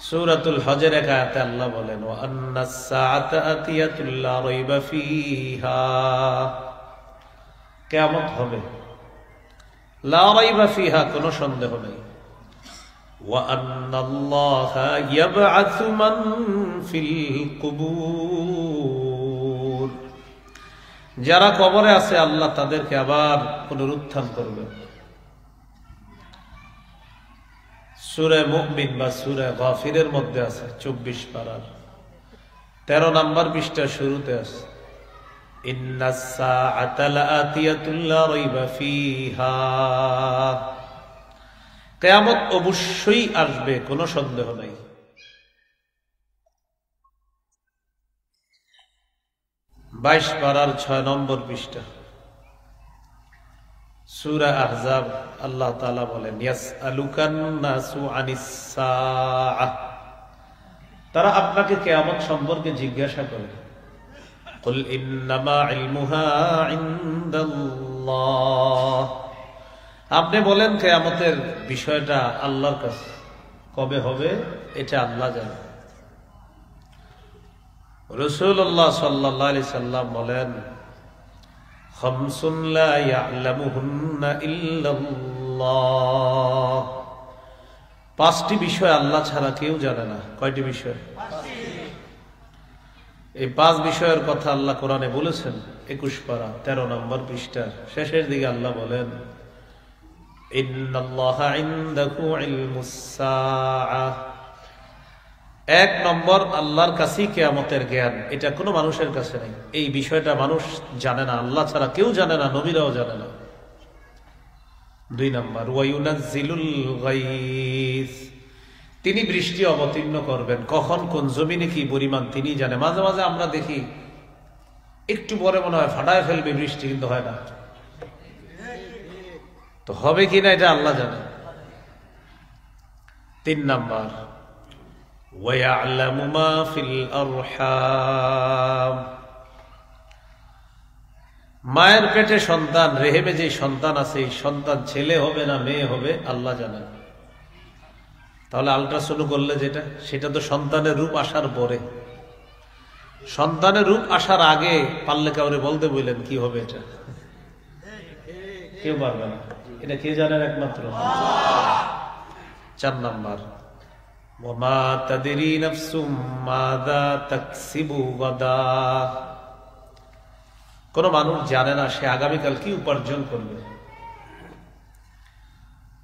সূরাতুল হজের এক আয়াতে আল্লাহ বলেন, ওয়া আন্নাস সাআতা আতিয়াতুল লা রাইবা ফিহা, কিয়ামত হবে, লা রাইবা ফিহা, কোনো সন্দেহ নেই। ওয়া আন্নাল্লাহা ইয়াবআসু মান ফিল কুবুর, যারা কবরে আছে আল্লাহ তাদেরকে আবার পুনরুত্থান করবে। সূরা মুমিন বা সূরা গাফিরের মধ্যে আছে 24 পারার 13 নম্বর পৃষ্ঠা শুরুতে আছে, ইন্নাস সাআতা লাআতিয়াতুল লা রাইবা ফিহা, কিয়ামত অবশ্যই আসবে, কোনো সন্দেহ নাই। 22 পারার 6 নম্বর পৃষ্ঠা সূরা আহজাব, আল্লাহ তাআলা বলেন, ইয়াসআলুকান নাসু আনিস সাআহ, তারা আপনাকে কিয়ামত সম্পর্কে জিজ্ঞাসা করে। কুল ইন্নামা ইলমুহা ইনদাল্লাহ, আপনি বলেন কিয়ামতের বিষয়টা আল্লাহর কাছে, কবে হবে এটা আল্লাহ জানেন। রাসূলুল্লাহ সাল্লাল্লাহু আলাইহি সাল্লাম বলেন, খামসুন লা ইয়ালামুহুন্না ইল্লাল্লাহ, 5টি বিষয় আল্লাহ ছাড়া কেউ জানে না। কয়টি বিষয়? এই 5 বিষয়ের কথা আল্লাহ কোরআনে বলেছেন। 21 পারা 13 নম্বর পৃষ্ঠার শেষের দিকে আল্লাহ বলেন, ইন্নাল্লাহা ইনদাহু ইলমুস সাআহ, 1 নম্বর আল্লাহর কাছেই কিয়ামতের জ্ঞান, এটা কোনো মানুষের কাছে নেই। এই বিষয়টা মানুষ জানে না, আল্লাহ ছাড়া কেউ জানে না, নবীরাও জানে না। 2 নম্বর ওয়া ইউনাজ্জিলুল গায়স, তিনি বৃষ্টি অবতীর্ণ করবেন, কখন কোন জমিনে কি পরিমাণ তিনি জানে। মাঝে মাঝে আমরা দেখি একটু পরে মনে হয় ফাটায় ফেলবে বৃষ্টি, কিন্তু হয় না। তো হবে কিনা এটা আল্লাহ জানেন। 3 নম্বর وَيَعْلَمُ مَا فِي الْأَرْحَامِ, মায়ের পেটে সন্তান, রেহেমে যে সন্তান আছে, এই সন্তান ছেলে হবে না মেয়ে হবে আল্লাহ জানেন। তাহলে আল্ট্রাসাউন্ড করলে যেটা, সেটা তো সন্তানের রূপ আসার পরে। সন্তানের রূপ আসার আগে পারলে কাউরে বলতে বললেন কি হবে, এটা কেউ পারবে না, এটা কে জানেন? একমাত্র। 4 নম্বর ওয়ামা তাদরি নাফসুম মাযা তাকসিবু গাদা, কোন মানুষ জানে না সে আগামীকাল কি উপার্জন করবে।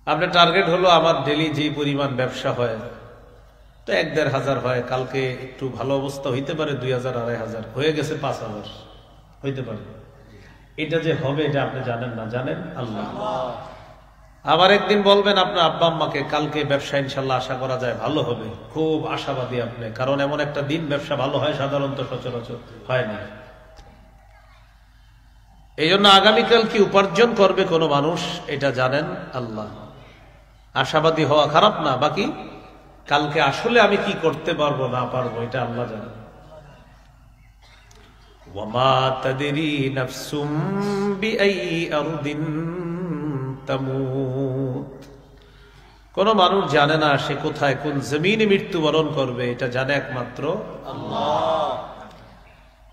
আপনার টার্গেট হলো আমার ডেইলি যে পরিমাণ ব্যবসা হয়, তো 1-1.5 হাজার হয়, কালকে একটু ভালো অবস্থা হইতে পারে 2000 2500 হয়ে গেছে 5000 হইতে পারে। এটা যে হবে এটা আপনি জানেন না, জানেন আল্লাহ। আবার একদিন বলবেন আপনার আব্বা আম্মাকে, কালকে ব্যবসা ইনশাল্লাহ আশা করা যায় ভালো হবে, খুব আশাবাদী আপনি, কারণ এমন একটা দিন ব্যবসা ভালো হয় সাধারণত সচরাচর হয় না। এই জন্য আগামীকাল কি উপার্জন করবে কোন মানুষ এটা জানেন আল্লাহ। আশাবাদী হওয়া খারাপ না, বাকি কালকে আসলে আমি কি করতে পারবো না পারবো এটা আল্লাহ জানেন। ওয়ামা তাদরি নাফসুম বিআই আরদিন তামুত, কোন মানুষ জানে না সে কোথায় কোন জমিনে মৃত্যুবরণ করবে, এটা জানে একমাত্র আল্লাহ।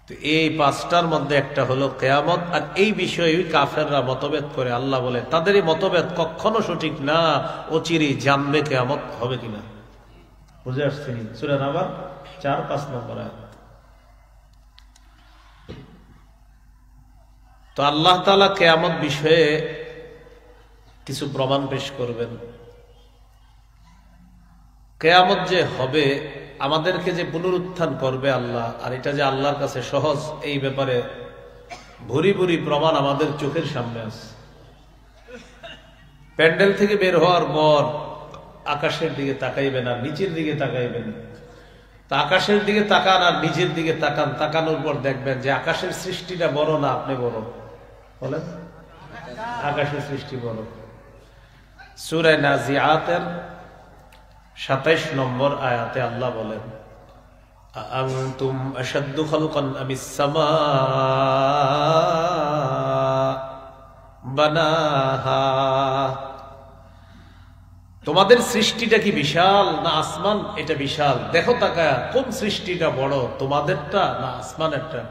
তো এই 5টার মধ্যে একটা হলো কিয়ামত। আর এই বিষয়ে কাফেররা মতভেদ করে, আল্লাহ বলে তাদের এই মতভেদ কখনো সঠিক না, অচিরেই জানবে কিয়ামত হবে কিনা। বুঝে আসছেন? সূরা নাবা 4-5 নম্বর আয়াত। তো আল্লাহ তাআলা কিয়ামত বিষয়ে কিছু প্রমাণ পেশ করবেন। কিয়ামত যে হবে, আমাদেরকে যে পুনরুত্থান করবে আল্লাহ, আর এটা যে আল্লাহর কাছে সহজ, এই ব্যাপারে ভুরি ভুরি প্রমাণ আমাদের চোখের সামনে আছে। প্যান্ডেল থেকে বের হওয়ার পর আকাশের দিকে তাকাইবেন আর নিচের দিকে তাকাইবেন। তা আকাশের দিকে তাকান আর নিচের দিকে তাকান, তাকানোর পর দেখবেন যে আকাশের সৃষ্টিটা বড় না আপনি বড়। বলেন, আকাশের সৃষ্টি বড়। সূরা নাজিআতের 27 নম্বর আয়াতে আল্লাহ বলেন, আনতুম আশাদ্দু খালকান আমিস সামা বানাহা, তোমাদের সৃষ্টিটা কি বিশাল না আসমান এটা বিশাল? দেখো তাকায়া কোন সৃষ্টিটা বড়, তোমাদেরটা না আসমানেরটা?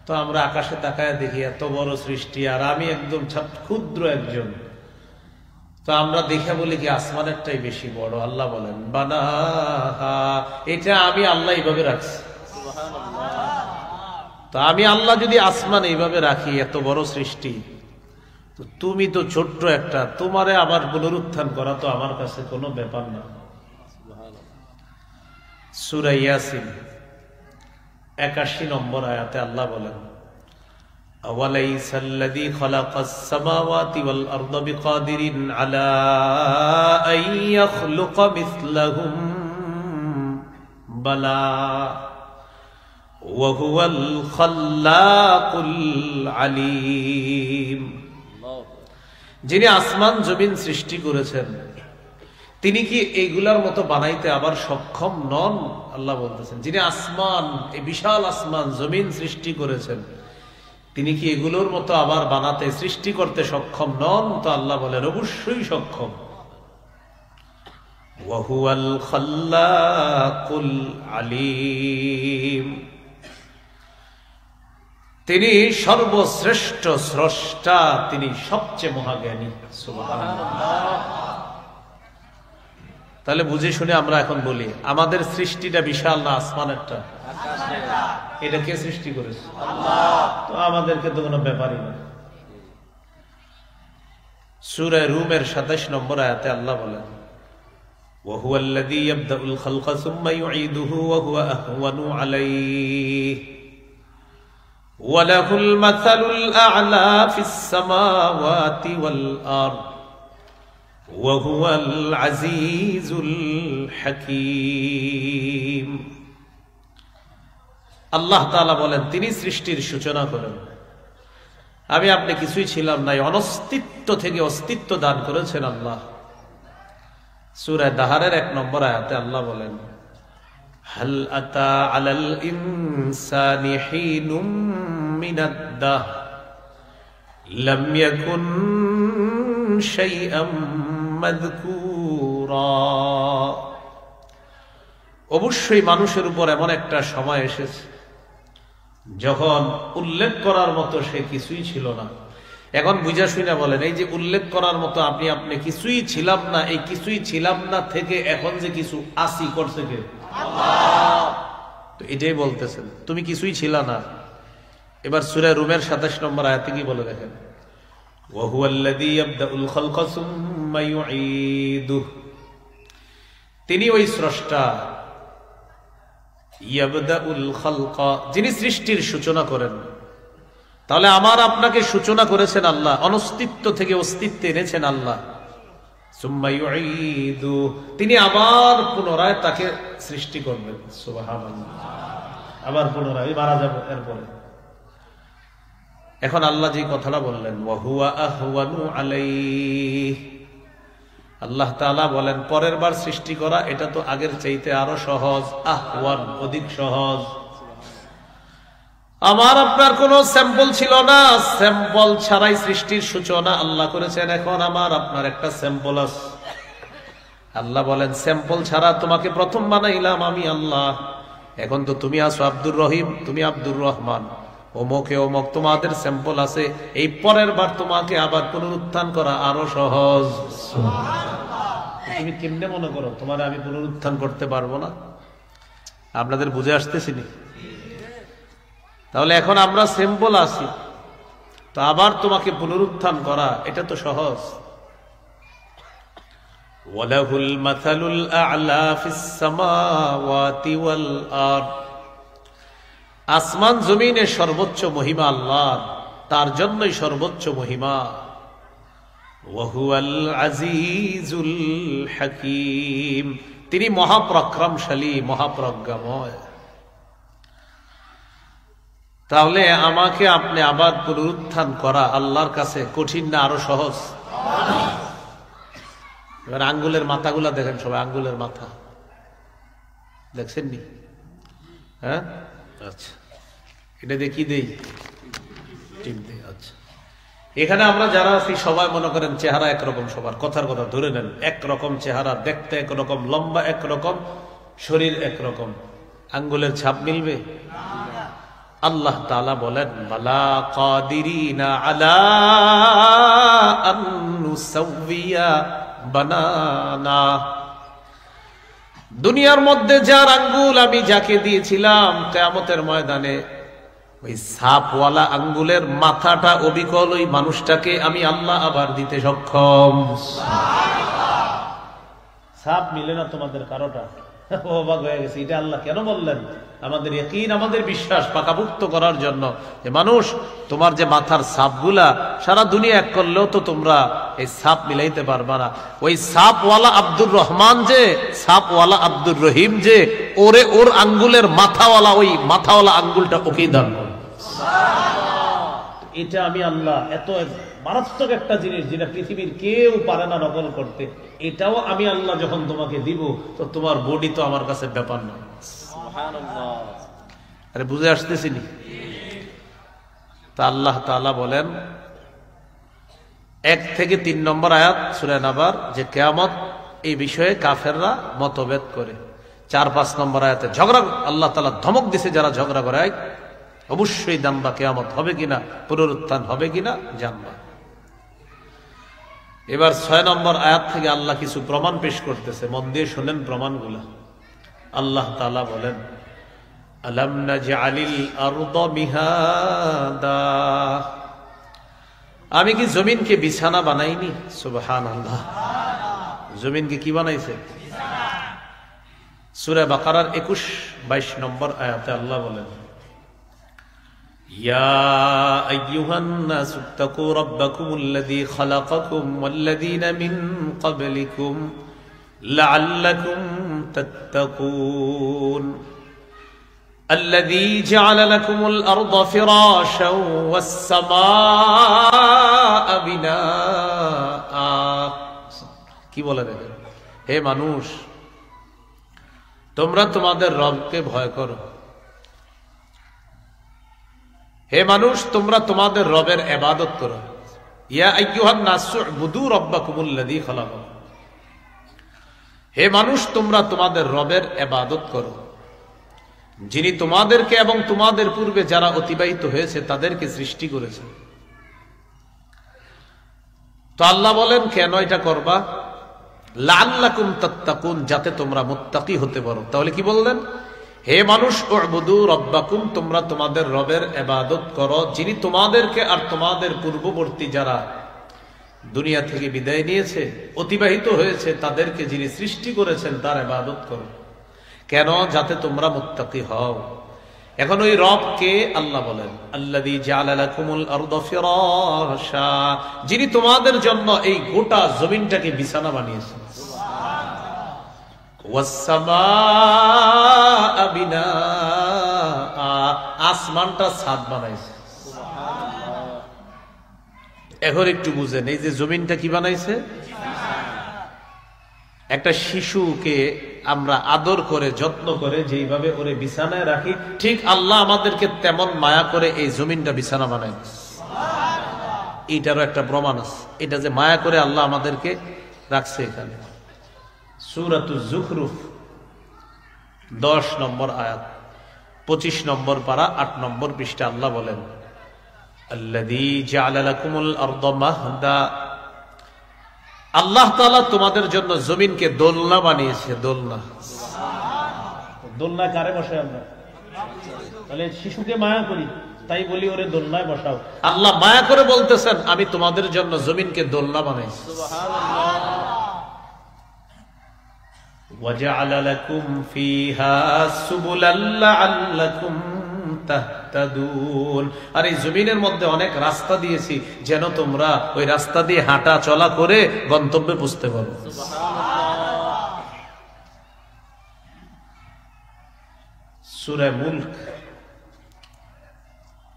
তো আমরা আকাশে তাকায় দেখি এত বড় সৃষ্টি, আর আমি একদম ক্ষুদ্র একজন। তো আমরা দেখে বলি কি আসমানেরটাই বেশি বড়। আল্লাহ বলেন বানাহা, এটা আমি আল্লাহ এইভাবে রাখছি। তো আমি আল্লাহ যদি আসমান এইভাবে রাখি, এত বড় সৃষ্টি, তো তুমি তো ছোট্ট একটা, তোমারে আবার পুনরুত্থান করা তো আমার কাছে কোনো ব্যাপার না। সূরা ইয়াসিন 81 নম্বর আয়াতে আল্লাহ বলেন আওয়ালাইসাল্লাযী খালাকাস সামাওয়াতি ওয়াল আরদা বিকাদিরিন আলা আন ইয়াখলুকা মিসলাহুম বালা ওয়া হুয়াল খাল্লাকুল আলীম। যিনি আসমান জমিন সৃষ্টি করেছেন, তিনি কি এইগুলার মতো বানাইতে আবার সক্ষম নন? আল্লাহ বলতেছেন যিনি আসমান, এই বিশাল আসমান জমিন সৃষ্টি করেছেন, তিনি কি এগুলোর মতো আবার বানাতে সৃষ্টি করতে সক্ষম নন? তো আল্লাহ বলেন অবশ্যই সক্ষম। ওয়া হুয়াল খাল্লাকুল আলীম, তিনি সর্বশ্রেষ্ঠ স্রষ্টা, তিনি সবচেয়ে মহাজ্ঞানী। সুবহানাল্লাহ। তাহলে বুঝে শুনে আমরা এখন বলি আমাদের সৃষ্টিটা বিশাল না আসমানেরটা? এটা কে সৃষ্টি করেছে? আল্লাহ। তো আমাদেরকে তো কোনো ব্যাপারই না। সূরা রুমের 27 নম্বর আয়াতে আল্লাহ বলেন ওয়া হুয়াল্লাযী ইয়াবদাউল খালকা সুম্মা ইউঈদুহু ওয়া হুয়া আহওয়ানু আলাইহি ওয়া লাহুল মাসালুল আ'লা ফিস সামাওয়াতি ওয়াল আরদ ওয়া হুয়াল আজিজুল হাকীম। আল্লাহ তাআলা বলেন তিনি সৃষ্টির সূচনা করেন, আমি আপনি কিছুই ছিলাম না, অনস্তিত্ব থেকে অস্তিত্ব দান করেছেন আল্লাহ। সূরা দাহারের 1 নম্বর আয়াতে আল্লাহ বলেন হাল আতা আলাল ইনসানি হিনুম মিনাদ দাহর লাম ইয়াকুন শাইআম মাযকুরা। অবশ্যই মানুষের উপর এমন একটা সময় এসেছে যখন উল্লেখ করার মতো সে কিছুই ছিল না। এখন বুঝা শুনে বলেন এই যে উল্লেখ করার মতো আপনি কিছুই ছিলাম না, এই কিছুই ছিলাম না থেকে এখন যে কিছু আসি করছে কে? আল্লাহ। তো এটাই বলতেছেন তুমি কিছুই ছিল না। এবার সূরা রুমের 27 নম্বর আয়াতে কি বলে দেখেন ওয়া হুয়াল্লাযী ইয়াবদাউল খালকা সুম্মা ইউঈদুহু, তিনি ওই স্রষ্টা ইয়াবদাউল খালকা, যিনি সৃষ্টির সূচনা করেন। তাহলে আমার আপনাকে সূচনা করেছেন আল্লাহ, অনস্তিত্ব থেকে অস্তিত্বে এনেছেন আল্লাহ। সুম্মা ইউঈদু, তিনি আবার পুনরায় তাকে সৃষ্টি করবেন। সুবহানাল্লাহ। আবার পুনরায় মারা যাবে এরপরে। এখন আল্লাহ যে কথাটা বললেন ওয়া হুয়া আহওয়ানু আলাইহি, আল্লাহ তাআলা বলেন পরের বার সৃষ্টি করা এটা তো আগের চাইতে আরো সহজ, আহওয়ান অধিক সহজ। আমার আপনার কোনো স্যাম্পল ছিল না, স্যাম্পল ছাড়াই সৃষ্টির সূচনা আল্লাহ করেছেন। এখন আমার আপনার একটা স্যাম্পল আছে। আল্লাহ বলেন স্যাম্পল ছাড়া তোমাকে প্রথম বানাইলাম আমি আল্লাহ। এখন তো তুমি আছো আব্দুর রহিম, তুমি আব্দুর রহমান, অমুকে অমুক, তোমাদের স্যাম্পল আছে। এই পরের বার তোমাকে আবার পুনরুত্থান করা আরো সহজ। তুমি কেমনে মনে করো তোমার আমি পুনরুত্থান করতে পারবো না? আপনাদের বুঝে আসতেছিনি? তাহলে এখন আমরা স্যাম্পল আছি, তো আবার তোমাকে পুনরুত্থান করা এটা তো সহজ। ওয়ালাহুল মাসালুল আ'লা ফিস সামাওয়াতি ওয়াল আরদ, আসমান জমিনের সর্বোচ্চ মহিমা আল্লাহর, তার জন্যই সর্বোচ্চ মহিমা। ওয়া হুয়াল আজিজুল হাকীম, তিনি মহাপরাক্রমশালী মহাপ্রজ্ঞাময়। তাহলে আমাকে আপনি আবার পুনরুত্থান করা আল্লাহর কাছে কঠিন না আরো সহজ? এবার আঙ্গুলের মাথাগুলা দেখেন সবাই, আঙ্গুলের মাথা দেখছেন নি? হ্যাঁ, আচ্ছা, এটা দিয়ে কি দেই? টিপ দেই। আচ্ছা, এখানে আমরা যারা আছি সবাই মনে করেন চেহারা একরকম, সবার কথার কথা ধরে নেন, একরকম চেহারা, দেখতে একরকম, লম্বা একরকম, শরীর একরকম, আঙ্গুলের ছাপ মিলবে? আল্লাহ তাআলা বলেন বালা কাদিরিনা আলা আন নুসাউইয়া বানানা। দুনিয়ার মধ্যে যার আঙ্গুল আমি যাকে দিয়েছিলাম, কিয়ামতের ময়দানে ওই সাপওয়ালা আঙ্গুলের মাথাটা অবিকল ওই মানুষটাকে আমি আল্লাহ আবার দিতে সক্ষম। সাপ মিলে না তোমাদের কারোটা? অবাক হয়ে গেছে, এটা আল্লাহ কেন বললেন? আমাদের ইয়াকিন, আমাদের বিশ্বাস পাকাপুক্ত করার জন্য যে মানুষ, তোমার যে মাথার সাপগুলা সারা দুনিয়া এক করলেও তো তোমরা এই সাপ মিলাইতে পারবা না। ওই সাপওয়ালা আব্দুর রহমান যে, সাপওয়ালা আব্দুর রহিম যে, ওরে ওর আঙ্গুলের মাথাওয়ালা, ওই মাথাওয়ালা আঙ্গুলটা ওকেই দান করে। এটা আমি আল্লাহ, এত মারাত্মক একটা জিনিস যেটা পৃথিবীর কেউ পারে না নকল করতে, এটাও আমি আল্লাহ যখন তোমাকে দিব, তো তোমার বডি তো আমার কাছে ব্যাপার না। আরে বুঝে আসতেছিনি? তা আল্লাহ তাআলা বলেন 1 থেকে 3 নম্বর আয়াত সূরা নাবার, যে কিয়ামত এই বিষয়ে কাফেররা মতভেদ করে। 4-5 নম্বর আয়াতে ঝগড়া, আল্লাহ তাআলা ধমক দিছে যারা ঝগড়া করে, অবশ্যই জানবা কিয়ামত হবে কিনা, পুনরুত্থান হবে কিনা জানবা। এবার 6 নম্বর আয়াত থেকে আল্লাহ কিছু প্রমাণ পেশ করতেছে, মন দিয়ে শুনেন প্রমাণগুলা। আল্লাহ তাআলা বলেন আলাম নাজআলিল আরদা মিহাদা, আমি কি জমিনকে বিছানা বানাইনি? সুবহানাল্লাহ, জমিনকে কি বানাইছে? সূরা বাকারার 21-22 নম্বর আয়াতে আল্লাহ বলেন ইয়া আইয়ুহান নাসু তাকু রাব্বাকুমুল্লাযী খালাকাকুম ওয়াল্লাযীনা মিন ক্বাবলিকুম লাআল্লাকুম তাত্তাকুন الذي جعل لكم الأرض فراشا والسماء بناء। কি বলে দেখেন, হে মানুষ তোমরা তোমাদের রবকে ভয় করো, হে মানুষ তোমরা তোমাদের রবের ইবাদত করো। ইয়া আইয়ুহান নাসু উবুদু রাব্বাকুমুল্লাযী খালাকাকুম, হে মানুষ তোমরা তোমাদের রবের ইবাদত করো, যিনি তোমাদেরকে এবং তোমাদের পূর্বে যারা অতিবাহিত হয়েছে তাদেরকে সৃষ্টি করেছে। তো আল্লাহ বলেন কেন এটা করবা? লাআল্লাকুম তাত্তাকুন, যাতে তোমরা মুত্তাকি হতে পারো। তাহলে কি বললেন? হে মানুষ উবুদু রাব্বাকুম, তোমরা তোমাদের রবের ইবাদত করো, যিনি তোমাদেরকে আর তোমাদের পূর্ববর্তী যারা দুনিয়া থেকে বিদায় নিয়েছে, অতিবাহিত হয়েছে, তাদেরকে যিনি সৃষ্টি করেছেন তার ইবাদত করো। কেন? যাতে তোমরা মুত্তাকি হও। এখন ওই রব কে? আল্লাহ বলেন আল্লাযী জাআলা লাকুমুল আরদা ফিরাশা, যিনি তোমাদের জন্য এই গোটা জমিনটাকে বিছানা বানিয়েছেন। ওয়াস সামাআ বিনাআ, আসমানটা ছাদ বানাইছে। এখন একটু বুঝেন, এই যে জমিনটা কি বানাইছে? একটা শিশুকে আমরা আদর করে যত্ন করে যেইভাবে ওরে বিছানায় রাখি, ঠিক আল্লাহ আমাদেরকে তেমন মায়া করে এই জমিনটা বিছানা বানায়। এইটারও একটা প্রমাণ আছে, এটা যে মায়া করে আল্লাহ আমাদেরকে রাখছে। এখানে সূরাতুজ যুখরুফ 10 নম্বর আয়াত 25 নম্বর পারা 8 নম্বর পৃষ্ঠা আল্লাহ বলেন আল্লাযী জাআলা লাকুমুল আরদা মাহদা, আল্লাহ তাআলা তোমাদের জন্য জমিনকে দোলনা বানিয়েছে। দোলনা, দোলনায় কারে বসাই আমরা? তাহলে শিশুকে মায়া করি, তাই বলি ওরে দোলনায় বসাও। আল্লাহ মায়া করে বলতেছেন আমি তোমাদের জন্য জমিনকে দোলনা বানাইছি। ওয়াজআলা লাকুম ফিহা সুবুলান লাআল্লাকুম তাহতাদুন, আর এই জমিনের মধ্যে অনেক রাস্তা দিয়েছি যেন তোমরা ওই রাস্তা দিয়ে হাঁটা চলা করে গন্তব্যে পৌঁছতে পারো। সূরা মুলক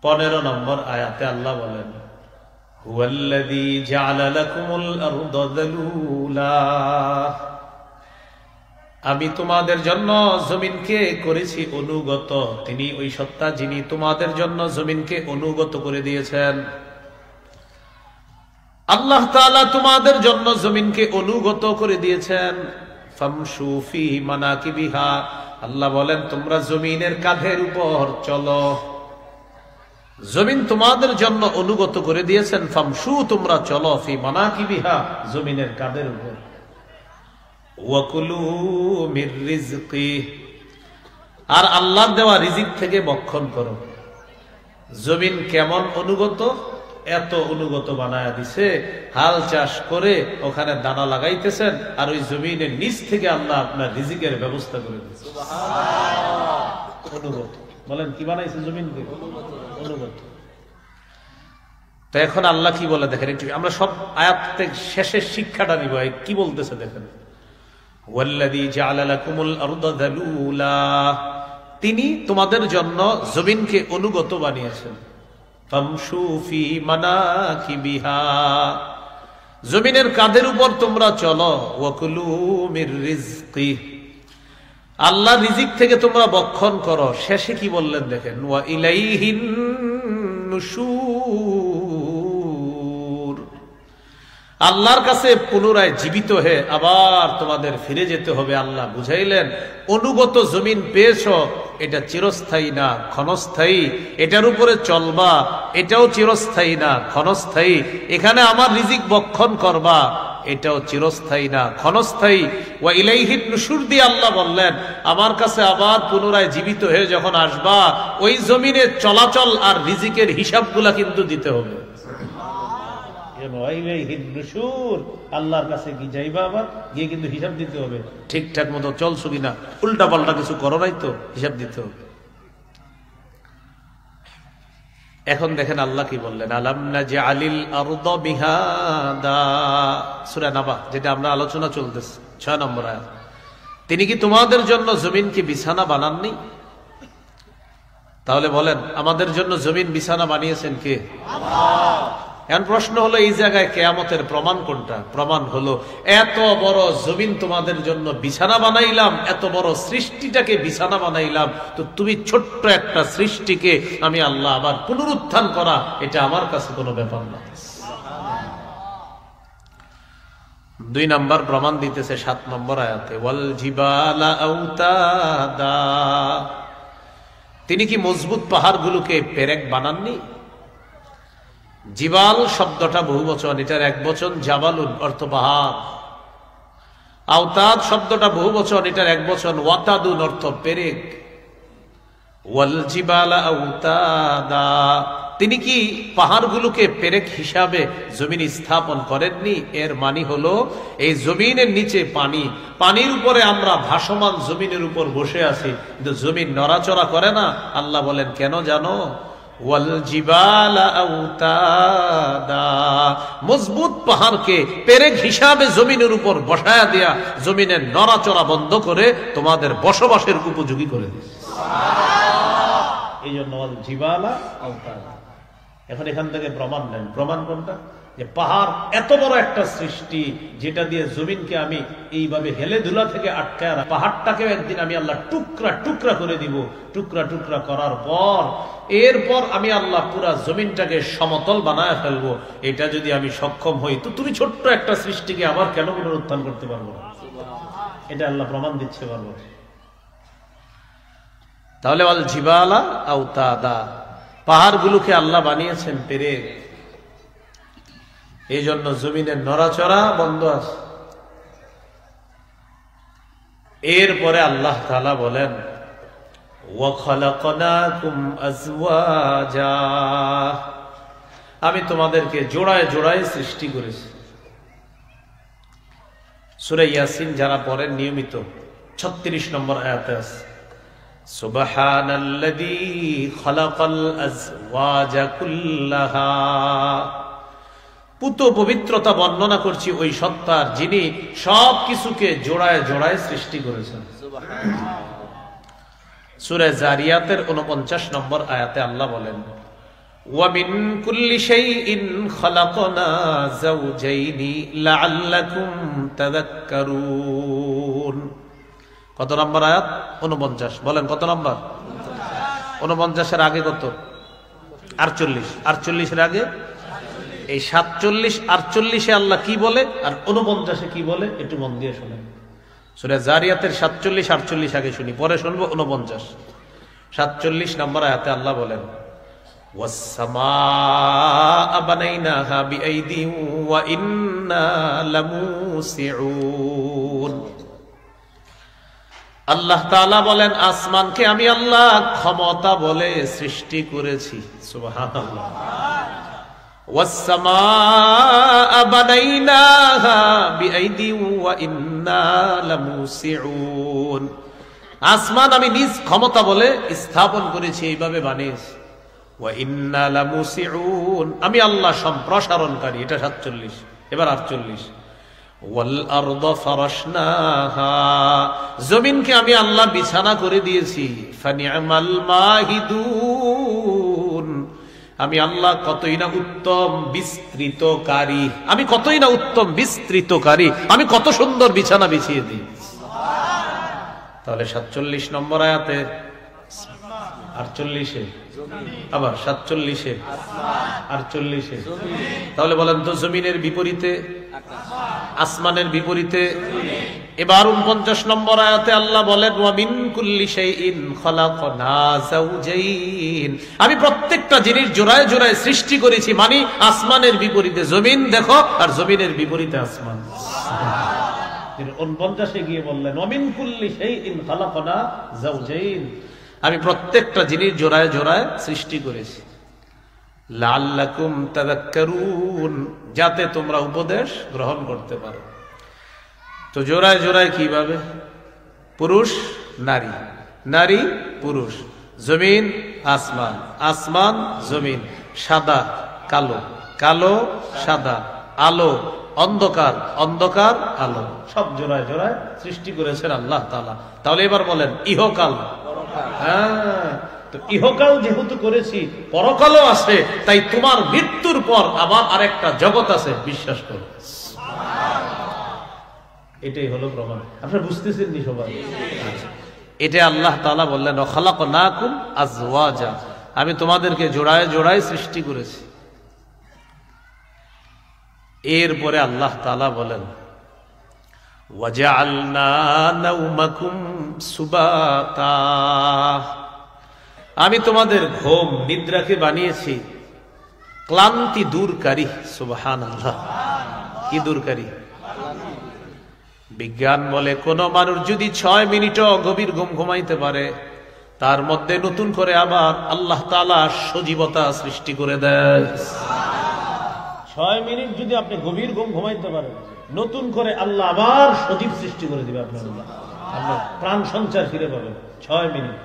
15 নম্বর আয়াতে আল্লাহ বলেন হুয়াল্লাযী জাআলা লাকুমুল আরদা যালুলা, আমি তোমাদের জন্য জমিনকে করেছি অনুগত। তিনি ওই সত্তা যিনি তোমাদের জন্য জমিনকে অনুগত করে দিয়েছেন। আল্লাহ তাআলা তোমাদের জন্য জমিনকে অনুগত করে দিয়েছেন। ফামশু ফি মানাকিবিহা, আল্লাহ বলেন তোমরা জমিনের কাঁধের উপর চলো। জমিন তোমাদের জন্য অনুগত করে দিয়েছেন। ফামশু, তোমরা চলো, ফি মানাকিবিহা, জমিনের কাঁধের উপর। ওয়াকুলু মির রিজকি, আর আল্লাহর দেওয়া রিজিক থেকে ভক্ষণ করো। জমিন কেমন অনুগত, এত অনুগত বানায়া দিছে, হাল চাষ করে ওখানে দানা লাগাইতেছেন, আর ওই জমিনের নিচ থেকে আল্লাহ আপনার রিজিকের ব্যবস্থা করে দিচ্ছে। অনুগত, বলেন কি বানাইছে জমিনকে? অনুগত। তো এখন আল্লাহ কি বলে দেখেন একটু, আমরা সব আয়াত থেকে শেষের শিক্ষাটা নিব। কি বলতেছে দেখেন, ওয়াল্লাযী জাআলা লাকুমুল আরদা যালুলা, তিনি তোমাদের জন্য জমিনকে অনুগত বানিয়েছেন। ফামশু ফি মানাকিবিহা, জমিনের কাঁধের উপর তোমরা চলো। ওয়াকুলু মির রিজকি, আল্লাহ রিজিক থেকে তোমরা ভক্ষণ করো। শেষে কি বললেন দেখেন, ওয়া ইলাইহিন নুশুর, আল্লাহর কাছে পুনরায় জীবিত হয়ে আবার তোমাদের ফিরে যেতে হবে। আল্লাহ বুঝাইলেন অনুগত জমিন পেয়েছ, এটা চিরস্থায়ী না, ক্ষণস্থায়ী। এটার উপরে চলবা, এটাও চিরস্থায়ী না, ক্ষণস্থায়ী। এখানে আমার রিজিক ভক্ষণ করবা, এটাও চিরস্থায়ী না, ক্ষণস্থায়ী। ওয়া ইলাইহিন নুশুর দিয়ে আল্লাহ বললেন আমার কাছে আবার পুনরায় জীবিত হয়ে যখন আসবা, ওই জমিনে চলাচল আর রিজিকের হিসাবগুলা কিন্তু দিতে হবে। আল্লাহর কাছে কি যাইবা, আবার গিয়ে কিন্তু হিসাব দিতে হবে, ঠিকঠাক মতো চলছো কিনা, উল্টা পাল্টা কিছু করো নাই তো, হিসাব দিতে হবে। এখন দেখেন আল্লাহ কি বললেন, আলাম নাজআলিল আরদা বিহাদা, সূরা নাবা, যেটা আমরা আলোচনা চলতেছে 6 নম্বর আয়াত। তিনি কি তোমাদের জন্য জমিনকে বিছানা বানাননি? তাহলে বলেন আমাদের জন্য জমিন বিছানা বানিয়েছেন কে? আল্লাহ। এখন প্রশ্ন হলো এই জায়গায় কিয়ামতের প্রমাণ কোনটা? প্রমাণ হলো এত বড় জমিন তোমাদের জন্য বিছানা বানাইলাম, এত বড় সৃষ্টিটাকে বিছানা বানাইলাম, তো তুমি ছোট্ট একটা সৃষ্টিকে আমি আল্লাহ আবার পুনরুত্থান করা, এটা আমার কাছে কোনো ব্যাপার না। 2 নম্বর প্রমাণ দিতেছে 7 নম্বর আয়াতে, ওয়াল জিবালা আওতাদা, তিনি কি মজবুত পাহাড়গুলোকে পেরেক বানাননি? জিবাল শব্দটা বহুবচন, এটার একবচন জাবালুন, অর্থ পাহাড়। আওতাদ শব্দটা বহুবচন, এটার একবচন ওয়াতাদুন, অর্থ পেরেক। ওয়াল জিবালা আওতাদা, তিনি কি পাহাড়গুলোকে পেরেক হিসাবে জমিন স্থাপন করেননি? এর মানে হলো এই জমিনের নিচে পানি, পানির উপরে আমরা ভাসমান জমিনের উপর বসে আছি, কিন্তু জমিন নড়াচড়া করে না। আল্লাহ বলেন কেন জানো? ওয়াল জিবালা আওতাদা, মজবুত পাহাড়কে পেরেক হিসাবে জমিনের উপর বসায়া দিয়া জমিনের নড়াচড়া বন্ধ করে তোমাদের বসবাসের উপযোগী করে দিয়েছে। এই জন্য ওয়াল জিবালা আওতাদা। এখন এখান থেকে প্রমাণ নেন, প্রমাণ কোনটা? যে পাহাড় এত বড় একটা সৃষ্টি, যেটা দিয়ে জমিনকে আমি এইভাবে হেলে ধুলা থেকে আটকায়, পাহাড়টাকেও একদিন আমি আল্লাহ টুকরা টুকরা করে দিব। টুকরা টুকরা করার পর এরপর আমি আল্লাহ পুরা জমিনটাকে সমতল বানায় ফেলবো। এটা যদি আমি সক্ষম হই, তো তুমি ছোট্ট একটা সৃষ্টিকে আবার কেন পুনরুত্থান করতে পারবো না? এটা আল্লাহ প্রমাণ দিচ্ছে পারবো। তাহলে ওয়াল জিবালা আওতাদা, পাহাড়গুলোকে আল্লাহ বানিয়েছেন পেরেক, এই জন্য জমিনের নড়াচড়া বন্ধ আছে। এরপরে আল্লাহ তাআলা বলেন ওয়া খালাকনাকুম আজওয়াজা, আমি তোমাদেরকে জোড়ায় জোড়ায় সৃষ্টি করেছি। সূরা ইয়াসিন যারা পড়েন নিয়মিত 36 নম্বর আয়াতে আছে, সুবহানাল্লাযী খালাকাল আজওয়াজা কুল্লাহা, পুত পবিত্রতা বর্ণনা করছি ওই সত্তার যিনি সব কিছুকে জোড়ায় জোড়ায় সৃষ্টি করেছেন। সূরা জারিয়াতের 49 নম্বর আয়াতে আল্লাহ বলেন ওয়া মিন কুল্লি শাইইন খালাকনা যাওজাইনি লাআল্লাকুম তাযাক্কারুন। কত নম্বর আয়াত? 49। বলেন কত নম্বর? 49 এর আগে কত? 48। 48 এর আগে এই 47 48-এ আল্লাহ কি বলে আর 49-এ কি বলে একটু মন দিয়ে শুনেন। সূরা জারিয়াতের 47 48 আগে শুনি, পরে শুনবো 49। 47 নম্বর আয়াতে আল্লাহ বলেন, ওয়াস-সামাআ বানাইনাহা বিআইদিন ওয়া ইন্না লামুসিউন। আল্লাহ তাআলা বলেন, আসমানকে আমি আল্লাহ ক্ষমতা বলে সৃষ্টি করেছি। সুবহানাল্লাহ। ওয়াস-সামাআ বানাইনাহা বিআইদিন ওয়া ইন্না লামুসিউন। আসমান আমি নিজ ক্ষমতা বলে স্থাপন করেছি, এইভাবে বানিয়েছি। ওয়া ইন্না লামুসিউন, আমি আল্লাহ সম্প্রসারণকারী। এটা 47। এবার 48। ওয়াল আরদা ফারাশনাহা, জমিনকে আমি আল্লাহ বিছানা করে দিয়েছি। ফানি'মাল মাহিদুন, আমি আল্লাহ কতই না উত্তম বিস্তৃতকারী। আমি কতই না উত্তম বিস্তৃতকারী, আমি কত সুন্দর বিছানা বিছিয়ে দিই। তাহলে 47 নম্বর আয়াতে, 48-এ, আবার 47-এ, 48-এ। তাহলে বলেন তো জমিনের বিপরীতে, আসমানের বিপরীতে। এবার 49 নম্বর আয়াতে আল্লাহ বলেন, ওয়া মিন কুল্লি শাইইন খালাকনা যাওজাইন, আমি প্রত্যেকটা জিনিস জোড়ায় জোড়ায় সৃষ্টি করেছি। মানে আসমানের বিপরীতে জমিন দেখো, আর জমিনের বিপরীতে আসমান। 49-এ গিয়ে বললেন, ওয়া মিন কুল্লি শাইইন খালাকনা যাওজাইন, আমি প্রত্যেকটা জিনিস জোড়ায় জোড়ায় সৃষ্টি করেছি। লাআল্লাকুম তাযাক্কারুন, যাতে তোমরা উপদেশ গ্রহণ করতে পারো। তো জোড়ায় জোড়ায় কিভাবে? পুরুষ নারী, নারী পুরুষ, জমিন আসমান, আসমান জমিন, সাদা কালো, কালো সাদা, আলো অন্ধকার, অন্ধকার আলো, সব জোড়ায় জোড়ায় সৃষ্টি করেছেন আল্লাহ তাআলা। তাহলে এবার বলেন ইহকাল। হ্যাঁ, তো ইহকাল যেহেতু করেছি, পরকালও আছে, তাই তোমার মৃত্যুর পর আবার আরেকটা জগৎ আছে, বিশ্বাস করো। এটাই হলো প্রমাণ। আপনারা বুঝতেছেন নি সবাই? এটা আল্লাহ তাআলা বললেন, ওয়া খালাকনাকুম আজওয়াজা, আমি তোমাদেরকে জোড়ায় জোড়ায় সৃষ্টি করেছি। এরপরে আল্লাহ তাআলা বলেন, ওয়াজআলনা নাওমাকুম সুবাতা, আমি তোমাদের ঘুম নিদ্রাকে বানিয়েছি ক্লান্তি দূরকারী। সুবহানাল্লাহ, কি দূরকারী? বিজ্ঞান বলে কোন মানুষ যদি 6 মিনিটও গভীর ঘুম ঘুমাইতে পারে, তার মধ্যে নতুন করে আবার আল্লাহ তাআলা সজীবতা সৃষ্টি করে দেয়। 6 মিনিট যদি আপনি গভীর ঘুম ঘুমাইতে পারেন, নতুন করে আল্লাহ আবার সজীব সৃষ্টি করে দিবে আপনার, আপনার প্রাণ সঞ্চার ফিরে পাবেন 6 মিনিট।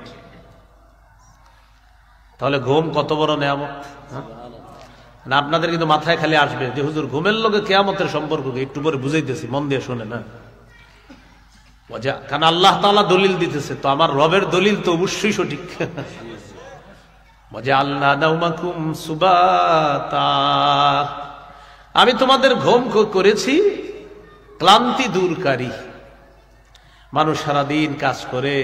তাহলে ঘুম কত বড় নেয়ামত! না আপনাদের কিন্তু মাথায় খালি আসবে যে হুজুর ঘুমের লগে কিয়ামতের সম্পর্ক একটু পরে বুঝাইতেছি, মন দিয়ে শুনে না। কারণ আল্লাহ তাআলা দলিল দিতেছে, তো আমার রবের দলিল তো অবশ্যই সঠিক। ওয়াজআলনা নাওমাকুম সুবাতা, আমি তোমাদের ঘুম করেছি ক্লান্তি দূরকারী। মানুষ সারাদিন কাজ করে,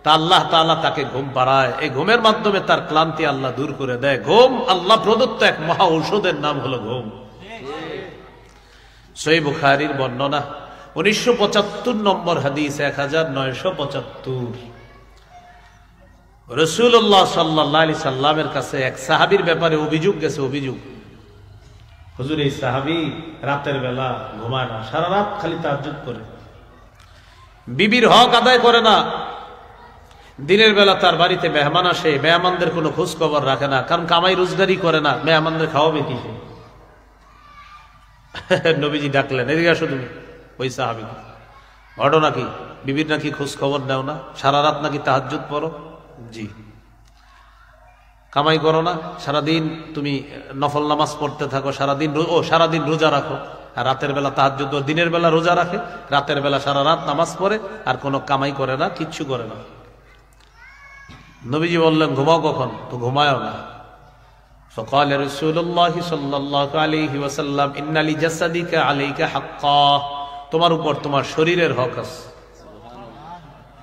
তা আল্লাহ তাআলা তাকে ঘুম পাড়ায়, এই ঘুমের মাধ্যমে তার ক্লান্তি আল্লাহ দূর করে দেয়। ঘুম আল্লাহ প্রদত্ত এক মহা ঔষধের নাম হলো ঘুম। সহিহ বুখারীর বর্ণনা 1975 নম্বর হাদিস, 1975। রাসূলুল্লাহ সাল্লাল্লাহু আলাইহি সাল্লামের কাছে এক সাহাবীর ব্যাপারে অভিযোগ গেছে। অভিযোগ, হুজুর এই সাহাবী রাতের বেলা ঘুমায় না, সারা রাত খালি তাহাজ্জুদ করে, বিবির হক আদায় করে না। দিনের বেলা তার বাড়িতে মেহমান আসে, মেহমানদের কোনো খোঁজ খবর রাখে না, কারণ কামাই রোজগারি করে না, মেহমানদের খাওয়াবে কি? নবীজি ডাকলেন, এদিকে আসো তুমি। ওই সাহাবী, ঘটনা কি? বিবির নাকি খোঁজ খবর নেও না, সারা রাত নাকি তাহাজ্জুদ পড়ো। জি। কামাই করো না, সারাদিন তুমি নফল নামাজ পড়তে থাকো, সারাদিন রোজা রাখো, আর রাতের বেলা তাহাজ্জুদ, দিনের বেলা রোজা রাখে, রাতের বেলা সারা রাত নামাজ পড়ে, আর কোনো কামাই করে না, কিচ্ছু করে না। নবীজি বললেন, ঘুমাও কখন? তো ঘুমায়ও না। فقال رسول الله صلى الله عليه وسلم ان لجسدك عليك حقا, তোমার উপর তোমার শরীরের হক আছে।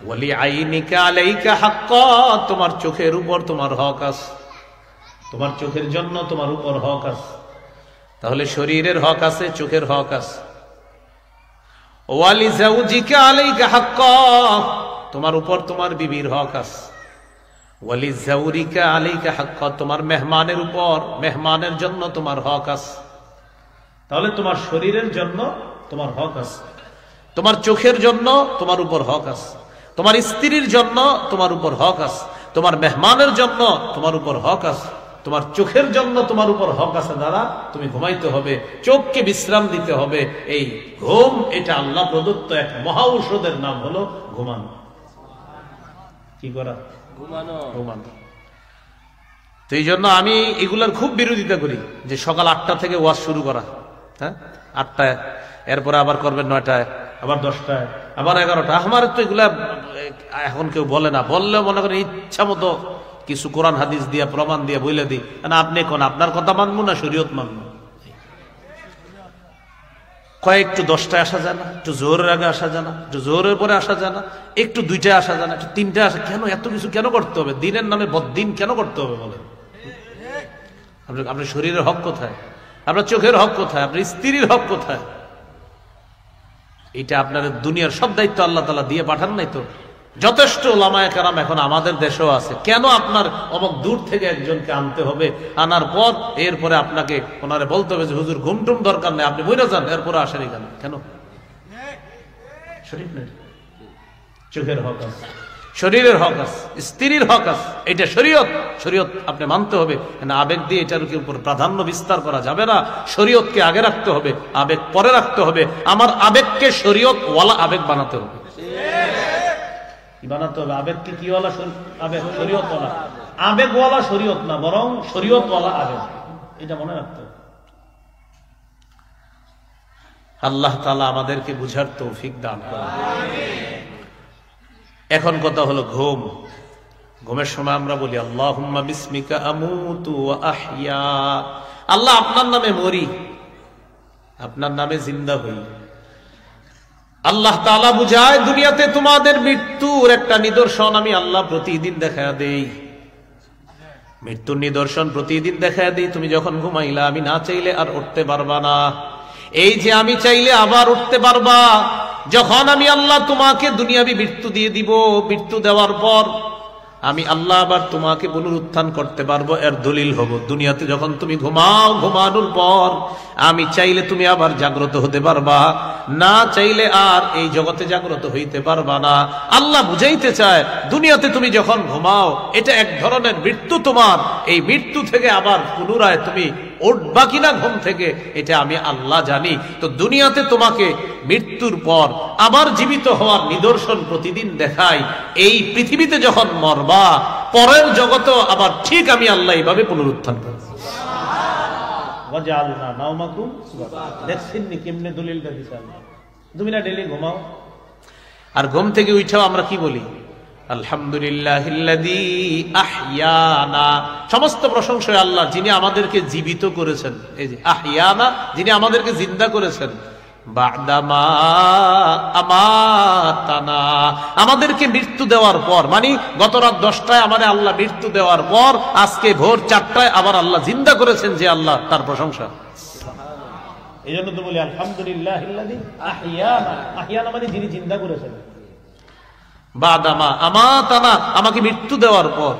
ওয়ালি আইনিকা আলাইকা হাক্কা, তোমার চোখের উপর তোমার হক আছে, তোমার চোখের জন্য তোমার উপর হক আছে। তাহলে শরীরের হক আছে, চোখের হক আছে। ওয়ালিজাউজিকা আলাইকা হাক্কা, তোমার উপর তোমার বিবির হক আছে। ওয়ালিজাউরিকা আলাইকা হাক্কা, তোমার মেহমানের উপর, মেহমানের জন্য তোমার হক আছে। তাহলে তোমার শরীরের জন্য তোমার হক আছে, তোমার চোখের জন্য তোমার উপর হক আছে, তোমার স্ত্রীর জন্য তোমার উপর হক আছে, তোমার মেহমানের জন্য তোমার উপর হক আছে, তোমার চোখের জন্য তোমার উপর হক আছে। দাদা, তুমি ঘুমাইতে হবে, চোখকে বিশ্রাম দিতে হবে। এই ঘুম, এটা আল্লাহ প্রদত্ত এক মহা ঔষধের নাম হলো ঘুমানো। কি করা? ঘুমানো। তো এই জন্য আমি এগুলার খুব বিরোধিতা করি, যে সকাল 8টা থেকে ওয়াজ শুরু করা। হ্যাঁ, 8টায়, এরপরে আবার করবেন 9টায়, আবার 10টায়, আবার 11টা। আমার তো এগুলা এখন কেউ বলে না, বললে মনে করেন ইচ্ছা মতো কিছু কোরআন হাদিস দিয়া প্রমাণ দিয়া বলে দিই, না আপনি কোন আপনার কথা মানবো না শরীয়ত মানবো। একটু 10টায় আসা যায় না, একটু জোরের আগে আসা যায় না, একটু জোরের পরে আসা যায় না, একটু 2টায় আসা যায় না, একটু 3টায় আসা, কেন এত কিছু কেন করতে হবে? দিনের নামে বদ্দিন কেন করতে হবে বলেন? আপনার শরীরের হক কোথায়? আপনার চোখের হক কোথায়? আপনার স্ত্রীর হক কোথায়? এটা আপনার দুনিয়ার সব দায়িত্ব আল্লাহ তাআলা দিয়ে পাঠান নাই তো? যথেষ্ট ওলামায়ে কেরাম এখন আমাদের দেশেও আছে। কেন আপনার অমুক দূর থেকে একজনকে আনতে হবে? আনার পর এরপরে আপনাকে ওনারে বলতে হবে যে হুজুর ঘুমটুম দরকার নেই, আপনি বইরা যান, এরপরে আসেনি কেন? কেন? শরীর নেই, চোখের হক আছে, শরীরের হক আছে, স্ত্রীর হক আছে। এটা শরীয়ত, শরীয়ত আপনি মানতে হবে। আবেগ দিয়ে এটার উপর প্রাধান্য বিস্তার করা যাবে না। শরীয়তকে আগে রাখতে হবে, আবেগ পরে রাখতে হবে। আমার আবেগকে শরীয়ত ওয়ালা আবেগ বানাতে হবে। বানাতে হবে আবেগকে কি ওয়ালা? আবেগ শরীয়ত ওয়ালা। আবেগ ওয়ালা শরীয়ত না, বরং শরীয়ত ওয়ালা আবেগ। এটা মনে রাখতে হবে। আল্লাহ তাআলা আমাদেরকে বুঝার তৌফিক দান করুন। এখন কথা হলো ঘুম। ঘুমের সময় আমরা বলি আল্লাহুম্মা বিসমিকা আমুতু ওয়া আহইয়া। আল্লাহ, আপনার নামে মরি, আপনার নামে জিন্দা হই। আল্লাহ তাআলা বুঝায় দুনিয়াতে তোমাদের মৃত্যুর একটা নিদর্শন আমি আল্লাহ প্রতিদিন দেখায়া দেই। মৃত্যুর নিদর্শন প্রতিদিন দেখায়া দেই। তুমি যখন ঘুমাইলা, আমি না চাইলে আর উঠতে পারবা না। এই যে আমি চাইলে আবার উঠতে পারবা। যখন আমি আল্লাহ তোমাকে দুনিয়াবি মৃত্যু দিয়ে দিব, মৃত্যু দেওয়ার পর আমি আল্লাহ আবার তোমাকে পুনরুত্থান করতে পারবো, এর দলিল হব। দুনিয়াতে যখন তুমি ঘুমাও, ঘুমানোর পর আমি চাইলে তুমি আবার জাগ্রত হতে পারবা, না চাইলে আর এই জগতে জাগ্রত হইতে পারবা না। আল্লাহ বুঝাইতে চায় দুনিয়াতে তুমি যখন ঘুমাও, এটা এক ধরনের মৃত্যু তোমার। এই মৃত্যু থেকে আবার পুনরায় তুমি উঠবা কিনা ঘুম থেকে, এটা আমি আল্লাহ জানি। তো দুনিয়াতে তোমাকে মৃত্যুর পর আবার জীবিত হওয়ার নিদর্শন প্রতিদিন দেখাই। এই পৃথিবীতে যখন মরবা, পরের জগতেও আবার ঠিক আমি আল্লাহ এইভাবে পুনরুত্থান করব। দেখছেন কেমনে দলিলটা দিছে আল্লাহ। তুমি না ডেলি ঘুমাও, আর ঘুম থেকে উঠাও আমরা কি বলি? আলহামদুলিল্লাহিল্লাযী আহইয়ানা। সমস্ত প্রশংসা আল্লাহ, যিনি আমাদেরকে জীবিত করেছেন। এই যে আহইয়ানা, যিনি আমাদেরকে জিন্দা করেছেন। বা'দামা আমাতানা, আমাদেরকে মৃত্যু দেওয়ার পর, মানে গত রাত 10টায় আমাদের আল্লাহ মৃত্যু দেওয়ার পর আজকে ভোর 4টায় আবার আল্লাহ জিন্দা করেছেন। যে আল্লাহ, তার প্রশংসা। এই জন্য তো বলি আলহামদুলিল্লাহিল্লাযী আহইয়ানা। আহইয়ানা মানে যিনি জিন্দা করেছেন। বাদামা আমাতানা, আমাকে মৃত্যু দেওয়ার পর।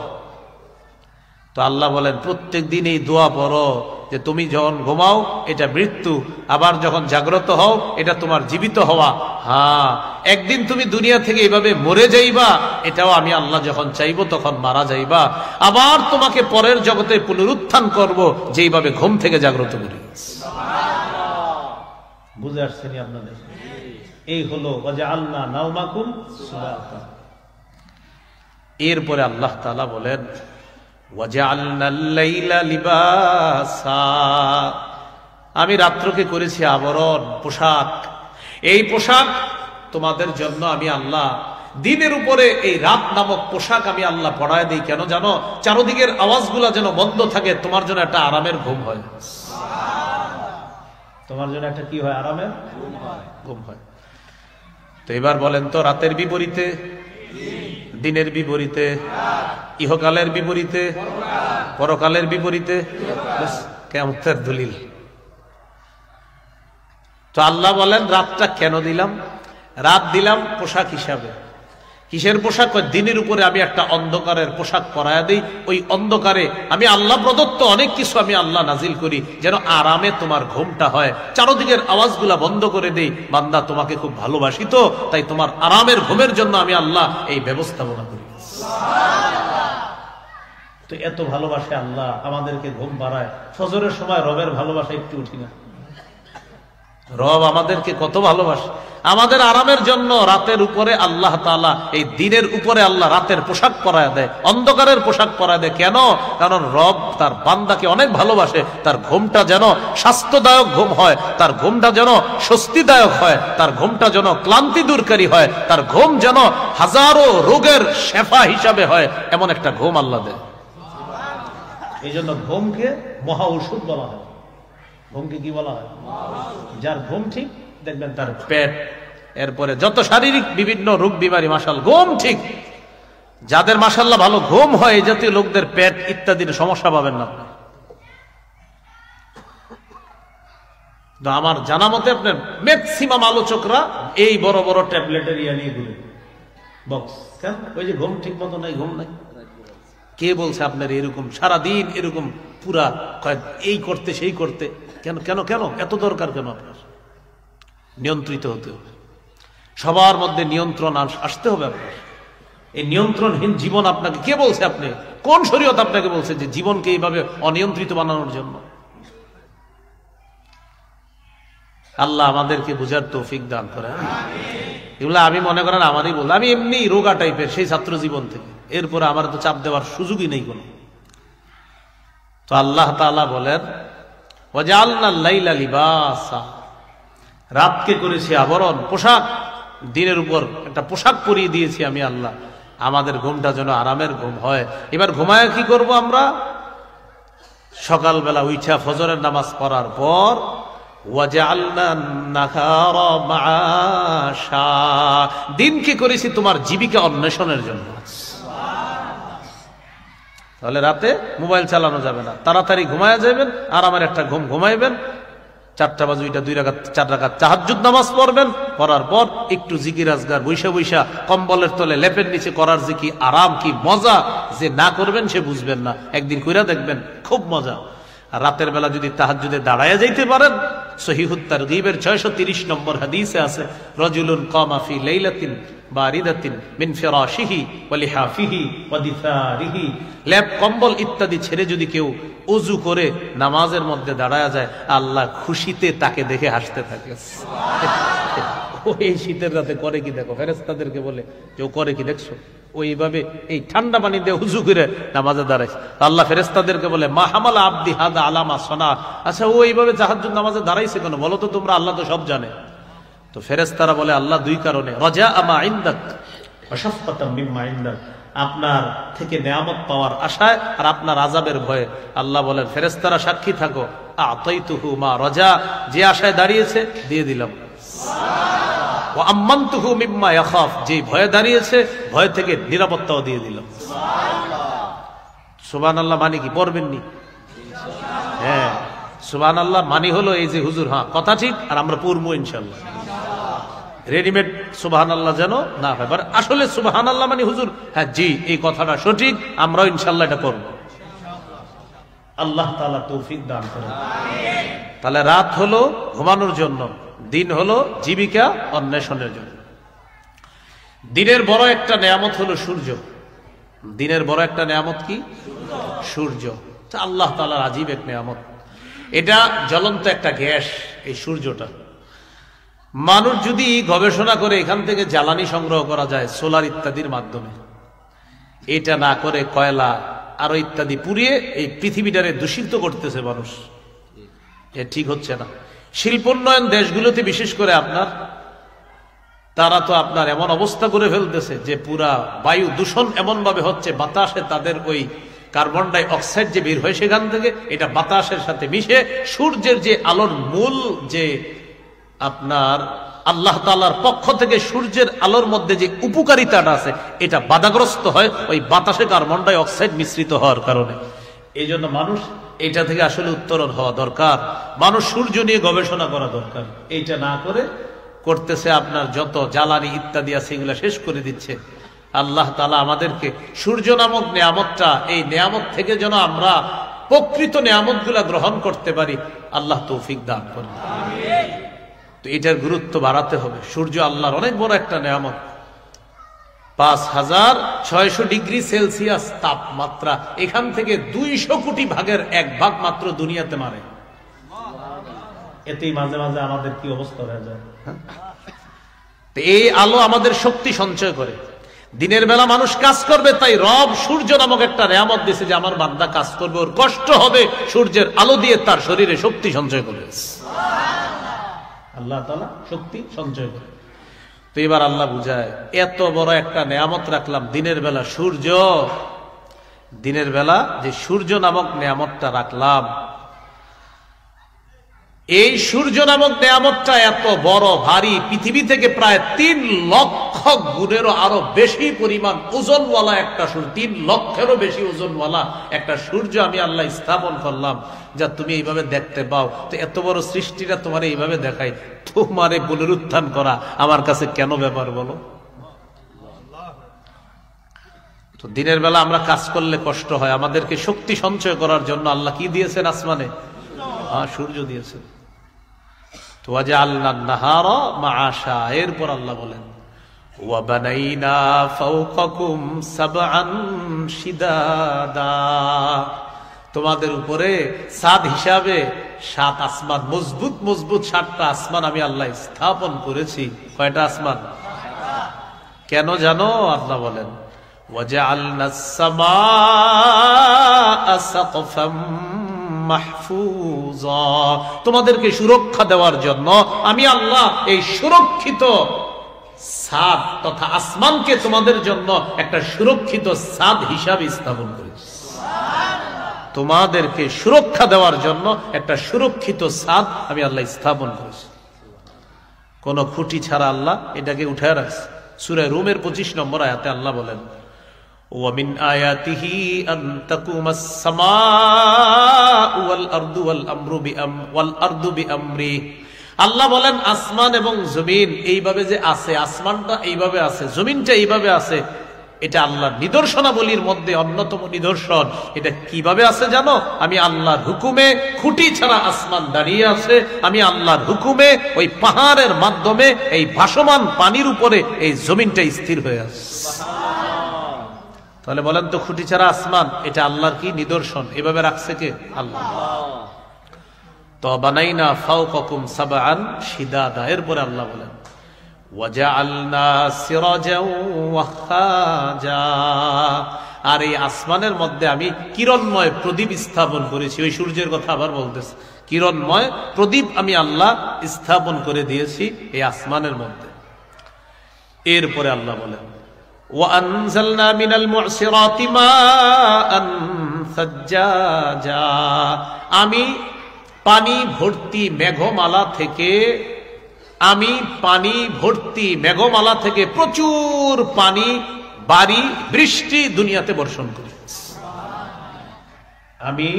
তো আল্লাহ বলেন প্রত্যেক দিন এই দোয়া পড়ো যে তুমি যখন ঘুমাও এটা মৃত্যু, আবার যখন জাগ্রত হও এটা তোমার জীবিত হওয়া। হ্যাঁ, একদিন তুমি দুনিয়া থেকে এইভাবে মরে যাইবা, এটাও আমি আল্লাহ যখন চাইবো তখন মারা যাইবা। আবার তোমাকে পরের জগতে পুনরুত্থান করব, যেইভাবে ঘুম থেকে জাগ্রত করি। বুঝে আসছেনি আপনাদের? এই হলো ওয়াজআলনা নাওমাকুম সুবাতা। এরপরে আল্লাহ তাআলা বলেন ওয়াজআলনাল লাইলা লিবাসা, আমি রাত্রকে করেছি আবরণ, পোশাক। এই পোশাক তোমাদের জন্য আমি আল্লাহ দিনের উপরে এই রাত নামক পোশাক আমি আল্লাহ পরায় দিই। কেন জানো? চারদিকের আওয়াজগুলা যেন বন্ধ থাকে, তোমার জন্য একটা আরামের ঘুম হয়। তোমার জন্য একটা কি হয়? আরামের ঘুম হয়। তো এবার বলেন তো, রাতের বিপরীতে, দিনের বিপরীতে, ইহকালের বিপরীতে, পরকালের বিপরীতে, কিয়ামতের দলিল। তো আল্লাহ বলেন রাতটা কেন দিলাম? রাত দিলাম পোশাক হিসাবে। কিসের পোশাক? দিনের উপরে আমি একটা অন্ধকারের পোশাক পরায়া দিই। ওই অন্ধকারে আমি আল্লাহ প্রদত্ত অনেক কিছু আমি আল্লাহ নাজিল করি, যেন আরামে তোমার ঘুমটা হয়। চারদিকের আওয়াজগুলা বন্ধ করে দেই। বান্দা তোমাকে খুব ভালোবাসি, তো তাই তোমার আরামের ঘুমের জন্য আমি আল্লাহ এই ব্যবস্থাপনা করি। তো এত ভালোবাসে আল্লাহ, আমাদেরকে ঘুম বাড়ায়। ফজরের সময় রবের ভালোবাসা একটু উঠি না? রব আমাদেরকে কত ভালোবাসে। আমাদের আরামের জন্য রাতের উপরে আল্লাহ তাআলা, এই দিনের উপরে আল্লাহ রাতের পোশাক পরায় দেয়, অন্ধকারের পোশাক পরায় দেয়। কেন? কারণ রব তার বান্দাকে অনেক ভালোবাসে। তার ঘুমটা যেন স্বাস্থ্যদায়ক ঘুম হয়, তার ঘুমটা যেন স্বস্তিদায়ক হয়, তার ঘুমটা যেন ক্লান্তি দূরকারী হয়, তার ঘুম যেন হাজারো রোগের শেফা হিসাবে হয়, এমন একটা ঘুম আল্লাহ দেয়। এই জন্য ঘুমকে মহা ঔষধ বলা হয়। ঘুমকে কি বলা হয়? যার ঘুম ঠিক, দেখবেন তার পেট, এরপরে যত শারীরিক বিভিন্ন রোগ বিমারি, মাশাআল্লাহ ঘুম ঠিক। যাদের মাশাআল্লাহ ভালো ঘুম হয়, এই জাতীয় লোকদের পেট ইত্যাদির সমস্যা পাবেন না। তো আমার জানা মতে আপনার ম্যাক্সিমাম আলোচকরা এই বড় বড় ট্যাবলেটের ইয়া নিয়ে ঘুরে বক্স। কেন? ওই যে ঘুম ঠিক মতো নাই, ঘুম নাই। কে বলছে আপনার এরকম সারাদিন এরকম পুরা এই করতে সেই করতে? কেন কেন কেন এত দরকার কেন? আপনার নিয়ন্ত্রিত হতে হবে, সবার মধ্যে নিয়ন্ত্রণ আসতে হবে আপনার। এই নিয়ন্ত্রণহীন জীবন আপনাকে কে বলছে? আপনি কোন শরীয়ত আপনাকে বলছে যে জীবনকে এইভাবে অনিয়ন্ত্রিত বানানোর জন্য? আল্লাহ আমাদেরকে বুঝার তৌফিক দান করে। এগুলো আমি মনে করেন আমারই বল, আমি এমনি রোগা টাইপের সেই ছাত্র জীবন থেকে, এরপরে আমার তো চাপ দেওয়ার সুযোগই নেই কোনো। তো আল্লাহ তাআলা বলেন ওয়াজআলনা লাইলা লিবাসা, রাতকে করেছি আবরণ, পোশাক। দিনের উপর একটা পোশাক পরিয়ে দিয়েছি আমি আল্লাহ, আমাদের ঘুমটা যেন আরামের ঘুম হয়। এবার ঘুমায় কি করব আমরা? সকালবেলা উঠা ফজরের নামাজ পড়ার পর ওয়াজআলনা নাহারা মাআশা, দিনকে করেছি তোমার জীবিকা অন্বেষণের জন্য। তাহলে রাতে মোবাইল চালানো যাবে না, তাড়াতাড়ি ঘুমায়া যাবেন, আর আমার একটা ঘুম ঘুমাইবেন। 4টা বাজে 2 রাকাত 4 রাকাত তাহাজ্জুদ নামাজ পড়বেন, পড়ার পর একটু জিকির আজগার বৈশা বৈশা কম্বলের তলে লেপের নিচে করার যে কি আরাম, কি মজা, যে না করবেন সে বুঝবেন না। একদিন কইরা দেখবেন খুব মজা। আর রাতের বেলা যদি তাহাজ্জুদে দাঁড়ায়া যাইতে পারেন, সহিহুত তারগীবের 630 নম্বর হাদিসে আছে, রাজুলুন কামা ফি লাইলাতিন বারিদাতিন মিন ফিরাশিহি ওয়া লিহাফিহি ওয়া দিসারিহি, লেপ কম্বল ইত্যাদি ছেড়ে যদি কেউ ওযু করে নামাজের মধ্যে দাঁড়ায়া যায়, আল্লাহ খুশিতে তাকে দেখে হাসতে থাকে। এই শীতের রাতে করে কি দেখো, ফেরেশতাদেরকে বলে কেউ করে কি দেখছো? ওইভাবে এই ঠান্ডা পানি দিয়ে উযু করে নামাজে দাঁড়াইছে। আল্লাহ ফেরেশতাদেরকে বলে মা হামালা আবদি হাদা আলামা সনা, আচ্ছা ও এইভাবে তাহাজ্জুদ নামাজে দাঁড়াইছে কেন বলো তো তোমরা? আল্লাহ তো সব জানে। তো ফেরেশতারা বলে আল্লাহ দুই কারণে, রাজা আমা ইনদাক ওয়া শাফকাতাম মিম্মা ইনদাক, আপনার থেকে নেয়ামত পাওয়ার আশায় আর আপনার আযাবের ভয়ে। আল্লাহ বলেন ফেরেশতারা সাক্ষী থাকো, আতাইতুহু মা রাজা, যে আশায় দাঁড়িয়েছে দিয়ে দিলাম। ওয়া আম্মানতুহু মিম্মা ইয়াখাফ, যে ভয়ে দাঁড়িয়েছে ভয় থেকে নিরাপত্তাও দিয়ে দিলাম। সুবহানাল্লাহ মানে কি? পড়বেননি? হ্যাঁ, সুবহানাল্লাহ মানে হলো এই যে হুজুর, হ্যাঁ কথা ঠিক, আর আমরা পড়বো ইনশাআল্লাহ। রেডিমেড সুবহানাল্লাহ যেন না হয়, আসলে সুবহানাল্লাহ মানে হুজুর হ্যাঁ জি এই কথাটা সঠিক, আমরাও ইনশাআল্লাহ এটা করব। আল্লাহ তাআলা তৌফিক দান করেন। তাহলে রাত হলো ঘুমানোর জন্য, দিন হলো জীবিকা অন্বেষণের জন্য। দিনের বড় একটা নেয়ামত হলো সূর্য। দিনের বড় একটা নেয়ামত কি? সূর্য। আল্লাহ তাআলার আজীব এক নেয়ামত। এটা জ্বলন্ত একটা গ্যাস, এই সূর্যটা। মানুষ যদি গবেষণা করে এখান থেকে জ্বালানি সংগ্রহ করা যায় সোলার ইত্যাদির মাধ্যমে, এটা না করে কয়লা আরো ইত্যাদি পুড়িয়ে এই পৃথিবীটারে দূষিত করতেছে মানুষ, এ ঠিক হচ্ছে না। শিল্পোন্নয়ন দেশগুলোতে বিশেষ করে তারা তো আপনার এমন অবস্থা করে ফেলতেছে যে পুরা বায়ু দূষণ এমন ভাবে হচ্ছে, বাতাসে তাদের ওই কার্বন ডাই অক্সাইড যে বের হয় সেখান থেকে, এটা বাতাসের সাথে মিশে সূর্যের যে আলোর মূল যে আপনার আল্লাহ তাআলার পক্ষ থেকে সূর্যের আলোর মধ্যে যে উপকারিতাটা আছে, এটা বাধাগ্রস্ত হয় ওই বাতাসে কার্বন ডাই অক্সাইড মিশ্রিত হওয়ার কারণে। এই জন্য মানুষ এইটা থেকে আসলে উত্তরণ হওয়া দরকার। মানুষ সূর্য নিয়ে গবেষণা করা দরকার। এইটা না করে করতেছে আপনার যত জ্বালানি ইত্যাদি আছে এগুলা শেষ করে দিচ্ছে। আল্লাহ তাআলা আমাদেরকে সূর্য নামক নিয়ামতটা, এই নিয়ামত থেকে যেন আমরা প্রকৃত নিয়ামতগুলা গ্রহণ করতে পারি, আল্লাহ তৌফিক দান করেন। তো এটার গুরুত্ব বাড়াতে হবে। সূর্য আল্লাহর অনেক বড় একটা নিয়ামত। 5600 ডিগ্রি সেলসিয়াস তাপমাত্রা, এখান থেকে 200 কোটি ভাগের 1 ভাগ মাত্র দুনিয়াতে মারে। এতেই মাঝে মাঝে আমাদের কি অবস্থা হয়ে যায়। এই আলো আমাদের শক্তি সঞ্চয় করে। দিনের বেলা মানুষ কাজ করবে, তাই রব সূর্য নামক একটা নিয়ামত দিয়েছে যে আমার বান্দা কাজ করবে, ওর কষ্ট হবে, সূর্যের আলো দিয়ে তার শরীরে শক্তি সঞ্চয় করে। আল্লাহ তাআলা শক্তি সঞ্চয় করে। তো এবার আল্লাহ বুঝায়, এত বড় একটা নিয়ামত রাখলাম দিনের বেলা সূর্য, দিনের বেলা যে সূর্য নামক নিয়ামতটা রাখলাম, এই সূর্য নামক নিয়ামতটা এত বড় ভারী, পৃথিবী থেকে প্রায় 3 লক্ষ গুণেরও আরো বেশি পরিমাণ ওজনওয়ালা একটা সূর্য, 3 লক্ষেরও বেশি ওজনওয়ালা একটা সূর্য আমি আল্লাহ স্থাপন করলাম, যা তুমি এইভাবে দেখতে পাও। তো এত বড় সৃষ্টিটা তোমার এইভাবে দেখাই, তোমারে পুনরুত্থান করা আমার কাছে কেন ব্যাপার বলো? তো দিনের বেলা আমরা কাজ করলে কষ্ট হয়, আমাদেরকে শক্তি সঞ্চয় করার জন্য আল্লাহ কি দিয়েছেন আসমানে? সূর্য দিয়েছেন। তো ওয়াজআলনা নাহারা মাআশা, এরপর আল্লাহ বলেন ওয়া বানাইনা ফাওকাকুম সাবআন শিদাদা, তোমাদের উপরে ছাদ হিসাবে 7 আসমান, মজবুত মজবুত 7টা আসমান আমি আল্লাহ স্থাপন করেছি। কয়টা আসমান? কেন জানো? আল্লাহ বলেন ওয়াজআলনাস সামাআ সাকফাম মাহফুজা, তোমাদেরকে সুরক্ষা দেওয়ার জন্য আমি আল্লাহ এই সুরক্ষিত ছাদ তথা আসমানকে তোমাদের জন্য একটা সুরক্ষিত ছাদ হিসাবে স্থাপন করেছি। তোমাদেরকে সুরক্ষা দেওয়ার জন্য একটা সুরক্ষিত ছাদ আমি আল্লাহ স্থাপন করেছি। কোন খুঁটি ছাড়া আল্লাহ এটাকে উঠায় রাখছে। সূরা রুমের 25 নম্বর আয়াতে আল্লাহ বলেন وَمِنْ آيَاتِهِ أَنْ تَقُومَ السَّمَاءُ وَالْأَرْضُ بِأَمْرِهِ, আল্লাহ বলেন আসমান এবং জমিন এইভাবে যে আছে, আসমানটা এইভাবে আছে, জমিনটা এইভাবে আছে, এটা আল্লাহর নিদর্শনাবলীর মধ্যে অন্যতম নিদর্শন। এটা কিভাবে আছে জানো? আমি আল্লাহর হুকুমে, খুঁটি ছাড়া আসমান দাঁড়িয়ে আছে, আমি আল্লাহর হুকুমে ওই পাহাড়ের মাধ্যমে এই ভাসমান পানির উপরে এই জমিনটা স্থির হয়ে আছে। তাহলে বলেন তো, খুঁটি ছাড়া আসমান, এটা আল্লাহর কি নিদর্শন? এভাবে রাখছে কে? আল্লাহ। তো বানাইনা ফাওকাকুম সাবআন শিদাদা, এরপরে আল্লাহ বলেন ওয়াজআলনা সিরাজাও ওয়াখাজা, আর এই আসমানের মধ্যে আমি কিরণময় প্রদীপ স্থাপন করেছি। ওই সূর্যের কথা আবার বলতেছে, কিরণময় প্রদীপ আমি আল্লাহ স্থাপন করে দিয়েছি এই আসমানের মধ্যে। এরপরে আল্লাহ বলেন وَأَنزَلْنَا مِنَ الْمُعْصِرَاتِ مَاءً ثَجَّاجًا, আমি পানি ভর্তি মেঘমালা থেকে, আমি পানি ভর্তি মেঘমালা থেকে প্রচুর পানি, বাড়ি, বৃষ্টি দুনিয়াতে বর্ষণ করি। আমি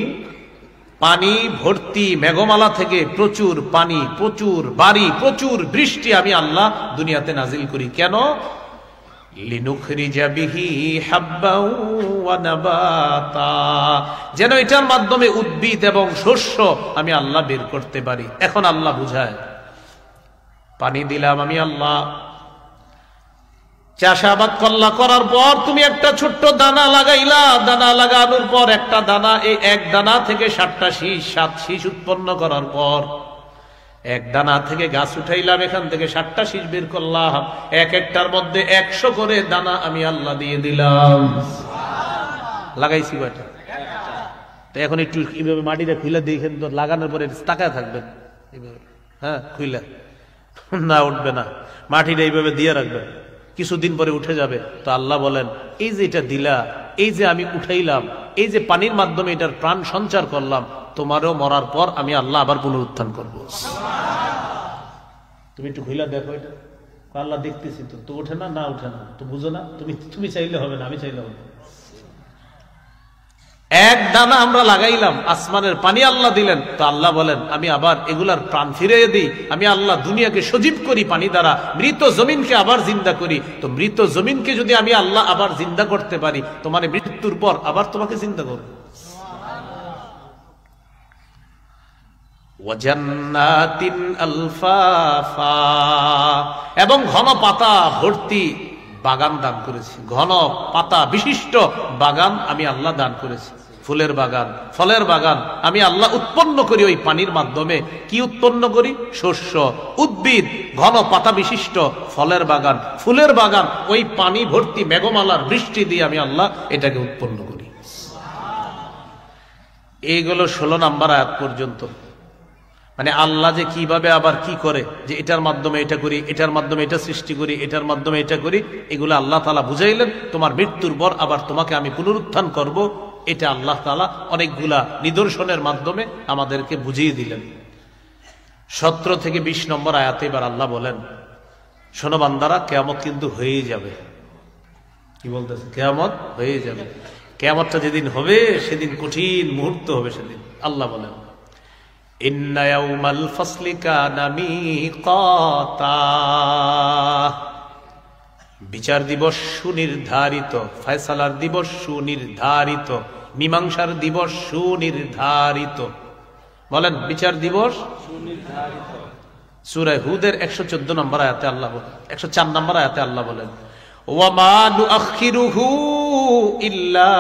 পানি ভর্তি মেঘমালা থেকে প্রচুর পানি, প্রচুর বাড়ি, প্রচুর বৃষ্টি আমি আল্লাহ দুনিয়াতে নাজিল করি। কেন? লিনুখরিজা বিহি হাব্বাও ওয়া নাবাতা, যেন এটার মাধ্যমে উদ্ভিদ এবং শস্য আমি আল্লাহ বের করতে পারি। এখন আল্লাহ বুঝায়, পানি দিলাম আমি আল্লাহ, চাষাবাদ করলা, করার পর তুমি একটা ছোট্ট দানা লাগাইলা, দানা লাগানোর পর একটা দানা, এই এক দানা থেকে 7টা শীষ, 7 শীষ উৎপন্ন করার পর এক দানা থেকে গাছ উঠাইলাম, এখান থেকে 7টা শীষ বের করলাম, এক একটার মধ্যে 100 করে দানা আমি আল্লাহ দিয়ে দিলাম। লাগাইছি কয়টা? তো এখন একটু এইভাবে মাটিটা খুইলা দেখেন তো, লাগানোর পরে তাকায় থাকবেন এইভাবে, হ্যাঁ খুইলা, না উঠবে না, মাটিটা এইভাবে দিয়ে রাখবেন, কিছুদিন পরে উঠে যাবে। তো আল্লাহ বলেন এই যে এটা দিলা, এই যে আমি উঠাইলাম, এই যে পানির মাধ্যমে এটার প্রাণ সঞ্চার করলাম, তোমারও মরার পর আমি আল্লাহ আবার পুনরুত্থান করবো। তুমি একটু খুইলা দেখো এটা। আল্লাহ দেখতেছি তো, তো ওঠে না, না উঠে না, তো বুঝো না, তুমি চাইলে হবে না, আমি চাইলে হবে। এক দানা আমরা লাগাইলাম, আসমানের পানি আল্লাহ দিলেন, তো আল্লাহ বলেন আমি আবার এগুলার প্রাণ ফিরিয়ে দিই, আমি আল্লাহ দুনিয়াকে সজীব করি পানি দ্বারা, মৃত জমিনকে আবার জিন্দা করি। তো মৃত জমিনকে যদি আমি আল্লাহ আবার জিন্দা করতে পারি, তোমার মৃত্যুর পর আবার তোমাকে জিন্দা করব। ওয়াজান্নাতিন আলফাফা, এবং ঘন পাতা ভর্তি বাগান দান করেছি, ঘন পাতা বিশিষ্ট বাগান আমি আল্লাহ দান করেছি। ফুলের বাগান, ফলের বাগান আমি আল্লাহ উৎপন্ন করি ওই পানির মাধ্যমে। কি উৎপন্ন করি? শস্য, উদ্ভিদ, ঘন পাতা বিশিষ্ট ফলের বাগান, ফুলের বাগান, ওই পানি ভর্তি মেঘমালার বৃষ্টি দিয়ে আমি আল্লাহ এটাকে উৎপন্ন করি। এইগুলো 16 নম্বর আয়াত পর্যন্ত। মানে আল্লাহ যে কিভাবে আবার কি করে, যে এটার মাধ্যমে এটা করি, এটার মাধ্যমে এটা সৃষ্টি করি, এটার মাধ্যমে এটা করি, এগুলো আল্লাহ তাআলা বুঝাইলেন। তোমার মৃত্যুর পর আবার তোমাকে আমি পুনরুত্থান করব, এটা আল্লাহ তাআলা অনেকগুলা নিদর্শনের মাধ্যমে আমাদেরকে বুঝিয়ে দিলেন। 17 থেকে 20 নম্বর আয়াতে এবার আল্লাহ বলেন, শোনো বান্দারা, কিয়ামত কিন্তু হয়েই যাবে। কি বলতেছে? কিয়ামত হয়ে যাবে। কিয়ামতটা যেদিন হবে সেদিন কঠিন মুহূর্ত হবে। সেদিন আল্লাহ বলেন, ইন্না ইয়াউমাল ফাসলি কানা মিকাতা, বিচার দিবস সুনির্ধারিত, ফয়সালার দিবস সুনির্ধারিত, মীমাংসার দিবস সুনির্ধারিত। বলেন, বিচার দিবস সুনির্ধারিত। সূরা হুদের 114 নম্বর আয়াতে আল্লাহ বলেন, 104 নম্বর আয়াতে আল্লাহ বলেন, ওয়া মা নুআখিরুহু ইল্লা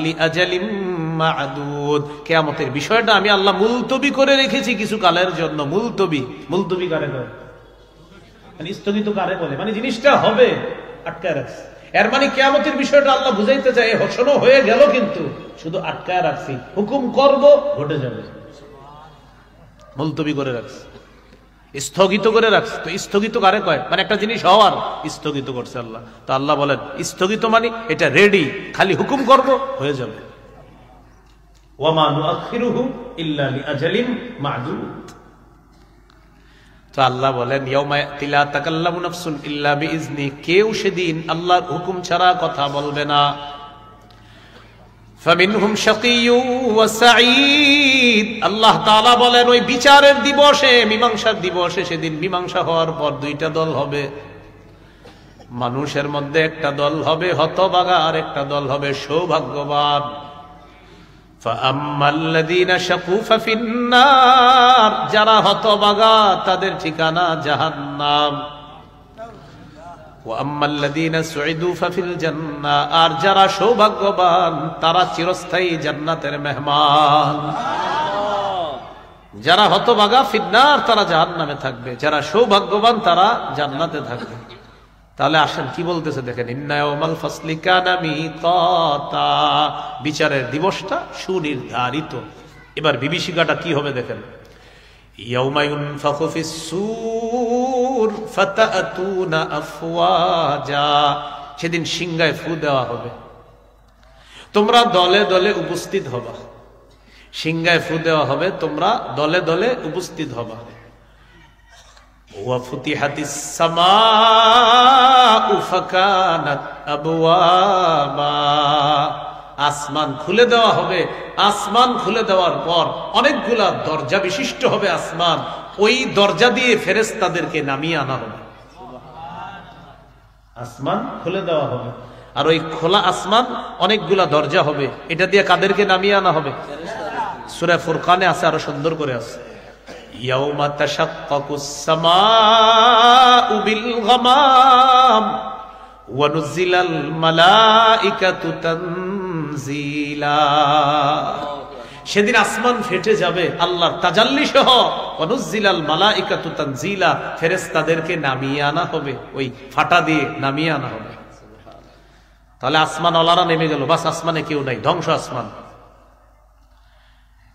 লিআজালিম মা'দুদ। কিয়ামতের বিষয়টা আমি আল্লাহ মুলতবি করে রেখেছি কিছু কালের জন্য। মুলতবি, মুলতবি কারে বলে? মানে স্থগিত কারে বলে? মানে জিনিসটা হবে, আটকায় রাখছে। এর মানে কিয়ামতের বিষয়টা আল্লাহ বুঝাইতে চায়, ঘোষণা হয়ে গেল কিন্তু শুধু আটকায় রাখছি, হুকুম করব, ঘটে যাবে। মুলতবি করে রাখছে, স্থগিত করে রাখছে। তো স্থগিত কারে কয়? মানে একটা জিনিস হওয়ার স্থগিত করছে আল্লাহ। তো আল্লাহ বলেন, স্থগিত মানে এটা রেডি, খালি হুকুম করব, হয়ে যাবে। ওয়া মা নুআখিরুহু ইল্লা লিআজালিম মা'দুদ। তো আল্লাহ বলেন, ইয়াউমা ইয়াতি লা তাকাল্লামু নাফসুন ইল্লা বিইজনি, কেউ সেদিন আল্লাহর হুকুম ছাড়া কথা বলবে না। ফামিনহুম শাকিয়্যু ওয়া সাঈদ। আল্লাহ তাআলা বলেন, ওই বিচারের দিবসে, মীমাংসার দিবসে, সেদিন মীমাংসা হওয়ার পর দুইটা দল হবে। মানুষের মধ্যে একটা দল হবে হতভাগা, আর একটা দল হবে সৌভাগ্যবান। ফাআম্মাল্লাযীনা শাকু ফাফিন্নার, যারা হতভাগা তাদের ঠিকানা জাহান্নাম। ওয়া আম্মাল্লাযীনা সুইদু ফাফিল জান্নাহ, আর যারা সৌভাগ্যবান তারা চিরস্থায়ী জান্নাতের মেহমান। যারা হতভাগা ফিন্নার, তারা জাহান্নামে থাকবে, যারা সৌভাগ্যবান তারা জান্নাতে থাকবে। তাহলে আসেন কি বলতেছে দেখেন, ইন্না ইয়াউমাল ফাসলি কানা মিকাতা, বিচারের দিবসটা সুনির্ধারিত। এবার বিভীষিকাটা কি হবে দেখেন, ইয়াউমা ইউনফাখু ফিস সূর ফাতাতুনা আফওয়াজা, সেদিন সিংহায় ফু দেওয়া হবে, তোমরা দলে দলে উপস্থিত হবা। সিংহায় ফু দেওয়া হবে, তোমরা দলে দলে উপস্থিত হবা। ওয়া ফুতিহাতিস সামাউ ফাকানাত আবওয়াবা, আসমান খুলে দেওয়া হবে। আসমান খুলে দেওয়ার পর অনেকগুলা দরজা বিশিষ্ট হবে আসমান, ওই দরজা দিয়ে ফেরেশতাদেরকে নামিয়ে আনা হবে। আসমান খুলে দেওয়া হবে, আর ওই খোলা আসমান অনেকগুলা দরজা হবে, এটা দিয়ে কাদেরকে নামিয়ে আনা হবে? সূরা ফুরকানে আছে, আরো সুন্দর করে আছে, ইয়াউমা তাশাক্কাকুস সামাউ বিল গামাম ওয়া নুজিলাল মালাইকাতু তানজিলা। সেদিন আসমান ফেটে যাবে আল্লাহর তাজাল্লি সহ, ওয়া নুজিলাল মালাইকাতু তানজিলা, ফেরেশতাদেরকে নামিয়ে আনা হবে, ওই ফাটা দিয়ে নামিয়ে আনা হবে। তাহলে আসমান ওয়ালারা নেমে গেল, বাস আসমানে কেউ নাই, ধ্বংস আসমান।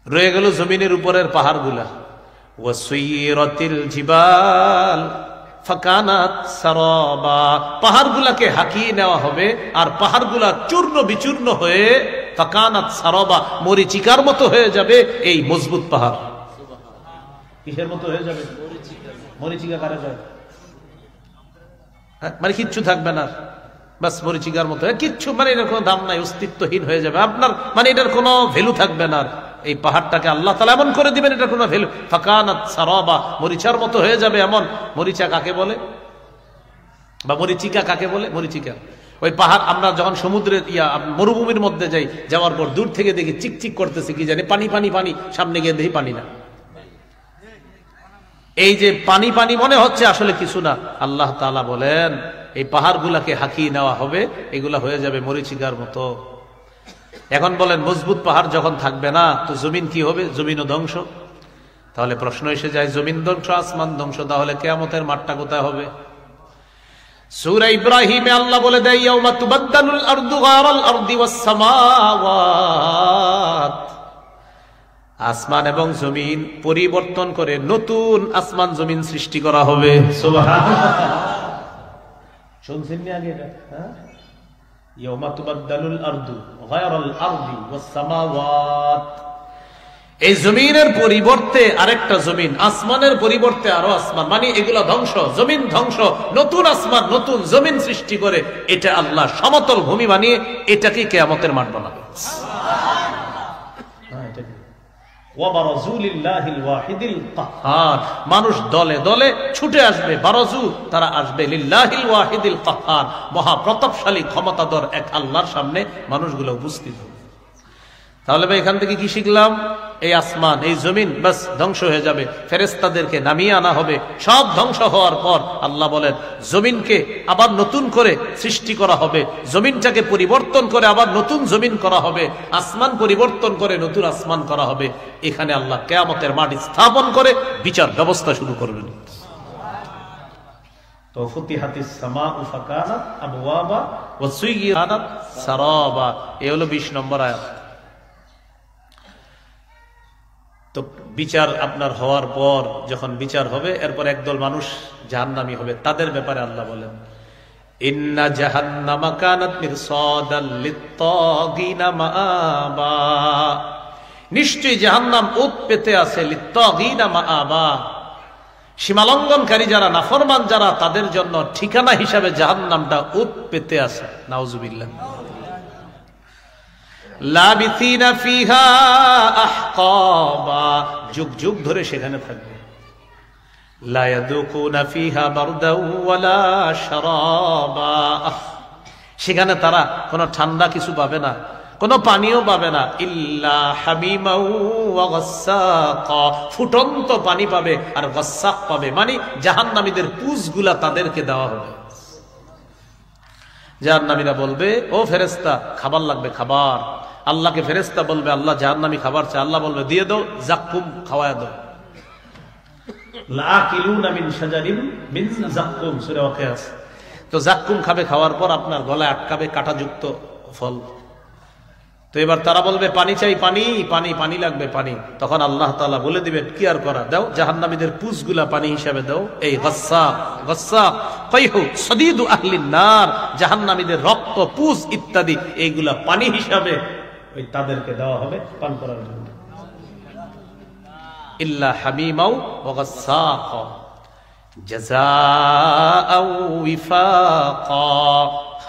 রয়ে গেল জমিনের উপরের পাহাড়গুলা। ওয়াসুইরাতিল জিবাল ফাকানাত সারাবা, পাহাড়গুলাকে হাকিয়ে নেওয়া হবে, আর পাহাড়গুলা চূর্ণ বিচূর্ণ হয়ে ফাকানাত সারাবা, মরিচিকার মতো হয়ে যাবে। এই মজবুত পাহাড় কিসের মতো হয়ে যাবে? মরিচিকা কারে যায়? মানে কিচ্ছু থাকবে না, বাস মরিচিকার মতো, কিচ্ছু মানে এটার কোনো দাম নাই, অস্তিত্বহীন হয়ে যাবে আপনার, মানে এটার কোনো ভ্যালু থাকবে না। এই পাহাড়টাকে আল্লাহ তাআলা এমন করে দিবেন এটার কোনো ভ্যালু, ফাকানাত সারাবা, মরিচার মতো হয়ে যাবে এমন। মরিচা কাকে বলে বা মরিচিকা কাকে বলে? মরিচিকা ওই পাহাড়। আমরা যখন সমুদ্রের মরুভূমির মধ্যে যাই, যাওয়ার পর দূর থেকে দেখি চিকচিক করতেছে, কি জানি পানি পানি পানি, সামনে গিয়ে দেখি পানি না। এই যে পানি পানি মনে হচ্ছে, আসলে কিছু না। আল্লাহ তাআলা বলেন এই পাহাড়গুলাকে হাকিয়ে নেওয়া হবে, এগুলা হয়ে যাবে মরিচিকার মতো। এখন বলেন মজবুত পাহাড় যখন থাকবে না, তো জমিন কি হবে? জমিনও ধ্বংস। তাহলে প্রশ্ন এসে যায়, জমিন ধ্বংস, আসমান ধ্বংস, তাহলে কিয়ামতের মাঠটা কোথায় হবে? সূরা ইব্রাহিমে আল্লাহ বলে দেয়, ইয়াউমা তুবাদদালুল আরদু গায়রাল আরদি ওয়াস সামাওয়াত, আসমান এবং জমিন পরিবর্তন করে নতুন আসমান জমিন সৃষ্টি করা হবে। সুবহানাল্লাহ, শুনছেন না আগে এটা? হ্যাঁ, ইয়াউমা তুবাদদালুল আরদু গায়রাল আরদি ওয়াস সামাওয়াত, এই জমিনের পরিবর্তে আরেকটা জমিন, আসমানের পরিবর্তে আরো আসমান, মানে এগুলা ধ্বংস, জমিন ধ্বংস, নতুন আসমান নতুন জমিন সৃষ্টি করে এটা আল্লাহ সমতল ভূমি বানিয়ে এটাকে কিয়ামতের মাঠ বানাবে। মানুষ দলে দলে ছুটে আসবে, বারাজু, তারা আসবে লিল্লাহিল ওয়াহিদিল কাহ্হার, মহাপ্রতাপশালী ক্ষমতাধর এক আল্লাহর সামনে মানুষগুলো উপস্থিত হবে। তাহলে ভাই এখান থেকে কি শিখলাম? এই আসমান এই জমিন বাস ধ্বংস হয়ে যাবে, ফেরেশতাদেরকে নামিয়ে আনা হবে। সব ধ্বংস হওয়ার পর আল্লাহ বলেন জমিনকে আবার নতুন করে সৃষ্টি করা হবে, জমিনটাকে পরিবর্তন করে আবার নতুন জমিন করা হবে, আসমান পরিবর্তন করে নতুন আসমান করা হবে। এখানে আল্লাহ কিয়ামতের মাঠ স্থাপন করে বিচার ব্যবস্থা শুরু করবেন। তো ফুতিহাতিস সামাউ ফাকানাত আবওয়াবা ওয়া সুয়িরাত সারাবা, এই হলো 20 নম্বর আয়াত। তো বিচার আপনার হওয়ার পর যখন বিচার হবে, এরপর একদল মানুষ জাহান্নামী হবে, তাদের ব্যাপারে আল্লাহ বলেন ইন্না জাহান্নামা কানাত মিরসাদাল লিত্তাগিনা মাআবা, নিশ্চয়ই জাহান্নাম ওত পেতে আছে, লিত্তাগিনা মাআবা, সীমালঙ্ঘনকারী যারা, নাফরমান যারা, তাদের জন্য ঠিকানা হিসাবে জাহান্নামটা ওত পেতে আছে। নাউজুবিল্লাহ। লাবিথিনা ফিহা আহকাবা, যুগ যুগ ধরে সেখানে থাকবে। লা ইয়াদুকুনা ফিহা বারদাও ওয়ালা শারাবা, সেখানে তারা কোনো ঠান্ডা কিছু পাবে না, কোনো পানিও পাবে না। ইল্লা হামিমাও ওয়া গাসসাকা, ফুটন্ত পানি পাবে আর গাসসাক পাবে, মানে জাহান্নামীদের পুঁজগুলা তাদেরকে দেওয়া হবে। জাহান্নামীরা বলবে ও ফেরেশতা খাবার লাগবে, খাবার। আল্লাহকে ফেরেশতা বলবে আল্লাহ জাহান্নামী খাবার চায়, আল্লাহ বলবে দিয়ে দাও, জাক্কুম খাওয়ায় দাও। লাকিলুনা মিন শাজারিন মিন জাক্কুম, সূরা ওয়াকিয়া। তো জাক্কুম খাবে, খাওয়ার পর আপনার গলায় আটকাবে কাঁটাযুক্ত ফল। তো এবার তারা বলবে পানি চাই, পানি পানি পানি লাগবে, পানি। তখন আল্লাহ তাআলা বলে দিবেন কি আর করা, দাও জাহান্নামীদের পুঁজগুলা পানি হিসাবে দাও। এই গাসসাক, গাসসাক ফাইহু সাদীদু আহলিন নার, জাহান্নামীদের রক্ত, পুঁজ ইত্যাদি এইগুলা পানি হিসাবে ওই তাদেরকে দেওয়া হবে পান করার জন্য। ইল্লা হামিমাও ওয়া গাসসাক জাযাআও ওয়িফাকা,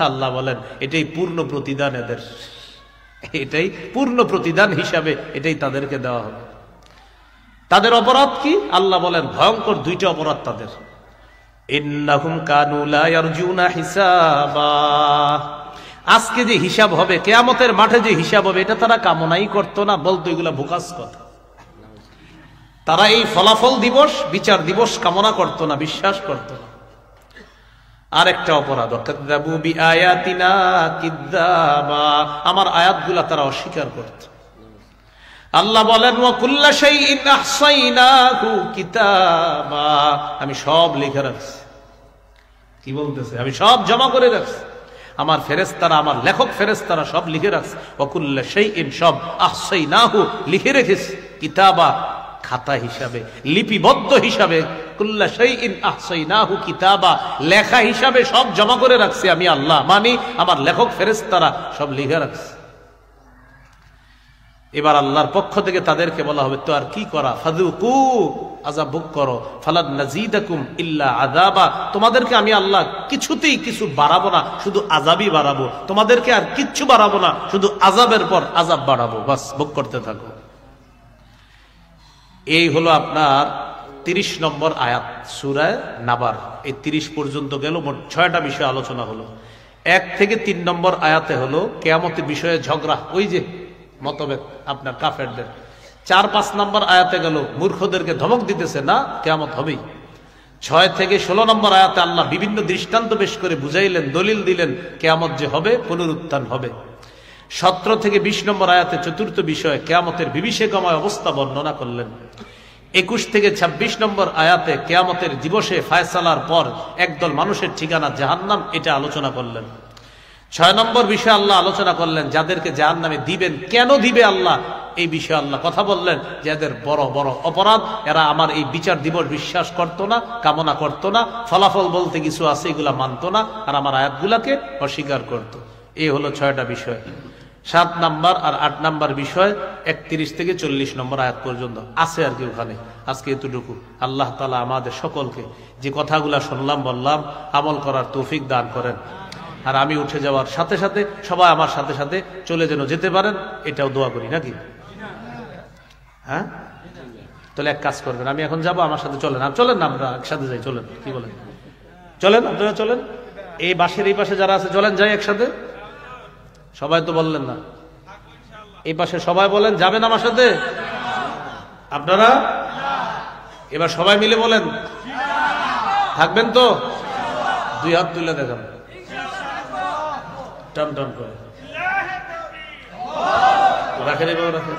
আল্লাহ বলেন এটাই পূর্ণ প্রতিদান এদের, এটাই পূর্ণ প্রতিদান হিসাবে এটাই তাদেরকে দেওয়া হবে। তাদের অপরাধ কি? আল্লাহ বলেন ভয়ঙ্কর দুইটা অপরাধ তাদের। ইন্নাহুম কানু লা ইয়ারজুনা হিসাবা, আজকে যে হিসাব হবে, কিয়ামতের মাঠে যে হিসাব হবে, এটা তারা কামনাই করতো না, বলতো এগুলা বোকাস কথা। তারা এই ফলাফল দিবস, বিচার দিবস কামনা করতো না, বিশ্বাস করতো না। আরেকটা অপরাধ, কাযযাবু বিআয়াতিনা কিযযাবা, আমার আয়াতগুলা তারা অস্বীকার করত। আল্লাহ বলেন ওয়া কুল্লা শাইইন আহসাইনাহু কিতাবা, আমি সব লিখে রাখছি। কি বলতেছে? আমি সব জমা করে রাখছি, আমার ফেরেশতারা, আমার লেখক ফেরেশতারা সব লিখে রাখছে। ওয়া কুল্লা শাইইন, সব, আহসাইনাহু লিখে রেখেছি, কিতাবা খাতা হিসাবে, লিপিবদ্ধ হিসাবে। কুল্লা শাইইন আহসাইনাহু কিতাবা, লেখা হিসাবে সব জমা করে রাখছি আমি আল্লাহ, মানে আমার লেখক ফেরেশতারা সব লিখে রাখছে। এবার আল্লাহর পক্ষ থেকে তাদেরকে বলা হবে তো আর কি করা, ফাযুকু আযাব ভোগ করো, ফালান নাযীদাকুম ইল্লা আযাবা, তোমাদেরকে আমি আল্লাহ কিছুতেই কিছু বাড়াবো না, শুধু আযাবই বাড়াবো, তোমাদেরকে আর কিচ্ছু বাড়াবো না, শুধু আযাবের পর আযাব বাড়াবো, বাস ভোগ করতে থাকো। এই হলো আপনার 30 নম্বর আয়াত সূরা নাবার। এই 30 পর্যন্ত গেল, মোট 6টা বিষয় আলোচনা হলো। 1 থেকে 3 নম্বর আয়াতে হলো কিয়ামতের বিষয়ে ঝগড়া, ওই যে মতভেদ আপনার কাফেরদের। 4-5 নম্বর আয়াতে গেল মূর্খদেরকে ধমক দিতেছে না কিয়ামত হবেই। 6 থেকে 16 নম্বর আয়াতে আল্লাহ বিভিন্ন দৃষ্টান্ত পেশ করে বুঝাইলেন, দলিল দিলেন কিয়ামত যে হবে, পুনরুত্থান হবে। 17 থেকে 20 নম্বর আয়াতে চতুর্থ বিষয় কিয়ামতের বিভীষিকাময় অবস্থা বর্ণনা করলেন। 21 থেকে 26 নম্বর আয়াতে কিয়ামতের দিবসে ফায়সালার পর একদল মানুষের ঠিকানা জাহান্নাম, এটা আলোচনা করলেন। 6 নম্বর বিষয় আল্লাহ আলোচনা করলেন যাদেরকে জাহান্নামে দিবেন, কেন দিবে আল্লাহ, এই বিষয়ে আল্লাহ কথা বললেন। যাদের বড় বড় অপরাধ, এরা আমার এই বিচার দিবস বিশ্বাস করতো না, কামনা করতো না, ফলাফল বলতে কিছু আছে এগুলা মানতো না, আর আমার আয়াতগুলাকে অস্বীকার করত। এই হলো 6টা বিষয়। 7 নাম্বার আর 8 নাম্বার বিষয় 31 থেকে 40 নম্বর আয়াত পর্যন্ত আছে আর কি ওখানে। আজকে এতটুকু। আল্লাহ তাআলা আমাদের সকলকে যে কথাগুলা শুনলাম বললাম আমল করার তৌফিক দান করেন। আর আমি উঠে যাওয়ার সাথে সাথে সবাই আমার সাথে সাথে চলে যেন যেতে পারেন, এটাও দোয়া করি, নাকি? হ্যাঁ, তাহলে এক কাজ করবেন, আমি এখন যাব, আমার সাথে চলেন। আর চলেন না, আমরা একসাথে যাই, চলেন, কি বলেন? চলেন, আপনারা চলেন। এই বাসের এই পাশে যারা আছে চলেন, যাই একসাথে। সবাই তো বললেন না, এই পাশে সবাই বলেন যাবেন আমার সাথে। আপনারা এবার সবাই মিলে বলেন থাকবেন তো? 2 হাত তুলে দেখান, টান টান করে রাখেন, এভাবে রাখেন।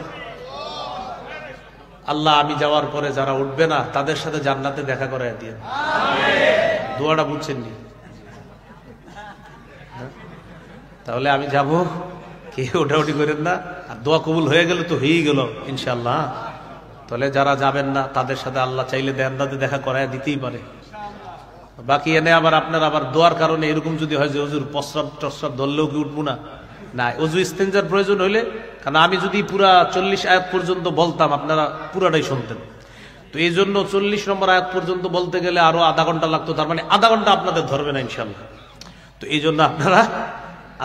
আল্লাহ আমি যাওয়ার পরে যারা উঠবে না তাদের সাথে জান্নাতে দেখা করায় দিয়ে। দোয়াটা বুঝছেননি? তাহলে আমি যাব, কেউ ওঠাউঠি করেন না। আর দোয়া কবুল হয়ে গেল তো হয়েই গেল ইনশাল্লাহ। তাহলে যারা যাবেন না তাদের সাথে আল্লাহ চাইলে জান্নাতে দেখা করায় দিতেই পারে। বাকি এনে আবার আপনার আবার দোয়ার কারণে এরকম যদি হয় যে হুজুর প্রস্রাব টস্রাব ধরলেও কি উঠবো না, না, ওযু ইস্তেঞ্জার প্রয়োজন হইলে, কারণ আমি যদি পুরা 40 আয়াত পর্যন্ত বলতাম আপনারা পুরাটাই শুনতেন, তো এই জন্য 40 নম্বর আয়াত পর্যন্ত বলতে গেলে আরো আধা ঘন্টা লাগতো, তার মানে আধা ঘন্টা আপনাদের ধরবে না ইনশাল্লাহ। তো এই জন্য আপনারা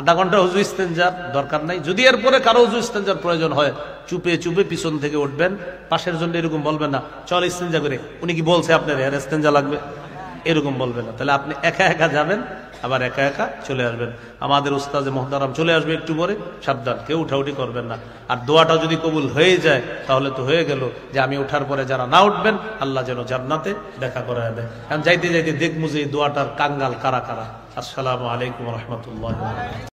আধা ঘন্টা ওযু ইস্তেঞ্জার দরকার নাই। যদি এরপরে কারো ওযু ইস্তেঞ্জার প্রয়োজন হয় চুপে চুপে পিছন থেকে উঠবেন, পাশের জন্য এরকম বলবেন না চল ইস্তেঞ্জা করে, উনি কি বলছে আপনার এর ইস্তেঞ্জা লাগবে, এরকম বলবেন না। তাহলে আপনি একা একা যাবেন, আবার একা একা চলে আসবেন। আমাদের উস্তাদে মুহতারাম চলে আসবে একটু পরে, সাবধান, কেউ উঠাউঠি করবেন না। আর দোয়াটা যদি কবুল হয়ে যায় তাহলে তো হয়ে গেল, যে আমি ওঠার পরে যারা না উঠবেন আল্লাহ যেন জান্নাতে দেখা করায় দেয়। যাইতে যাইতে দেখবো যে এই দোয়াটার কাঙ্গাল কারা কারা। আসসালামু আলাইকুম ওয়া রাহমাতুল্লাহি ওয়া বারাকাতুহু।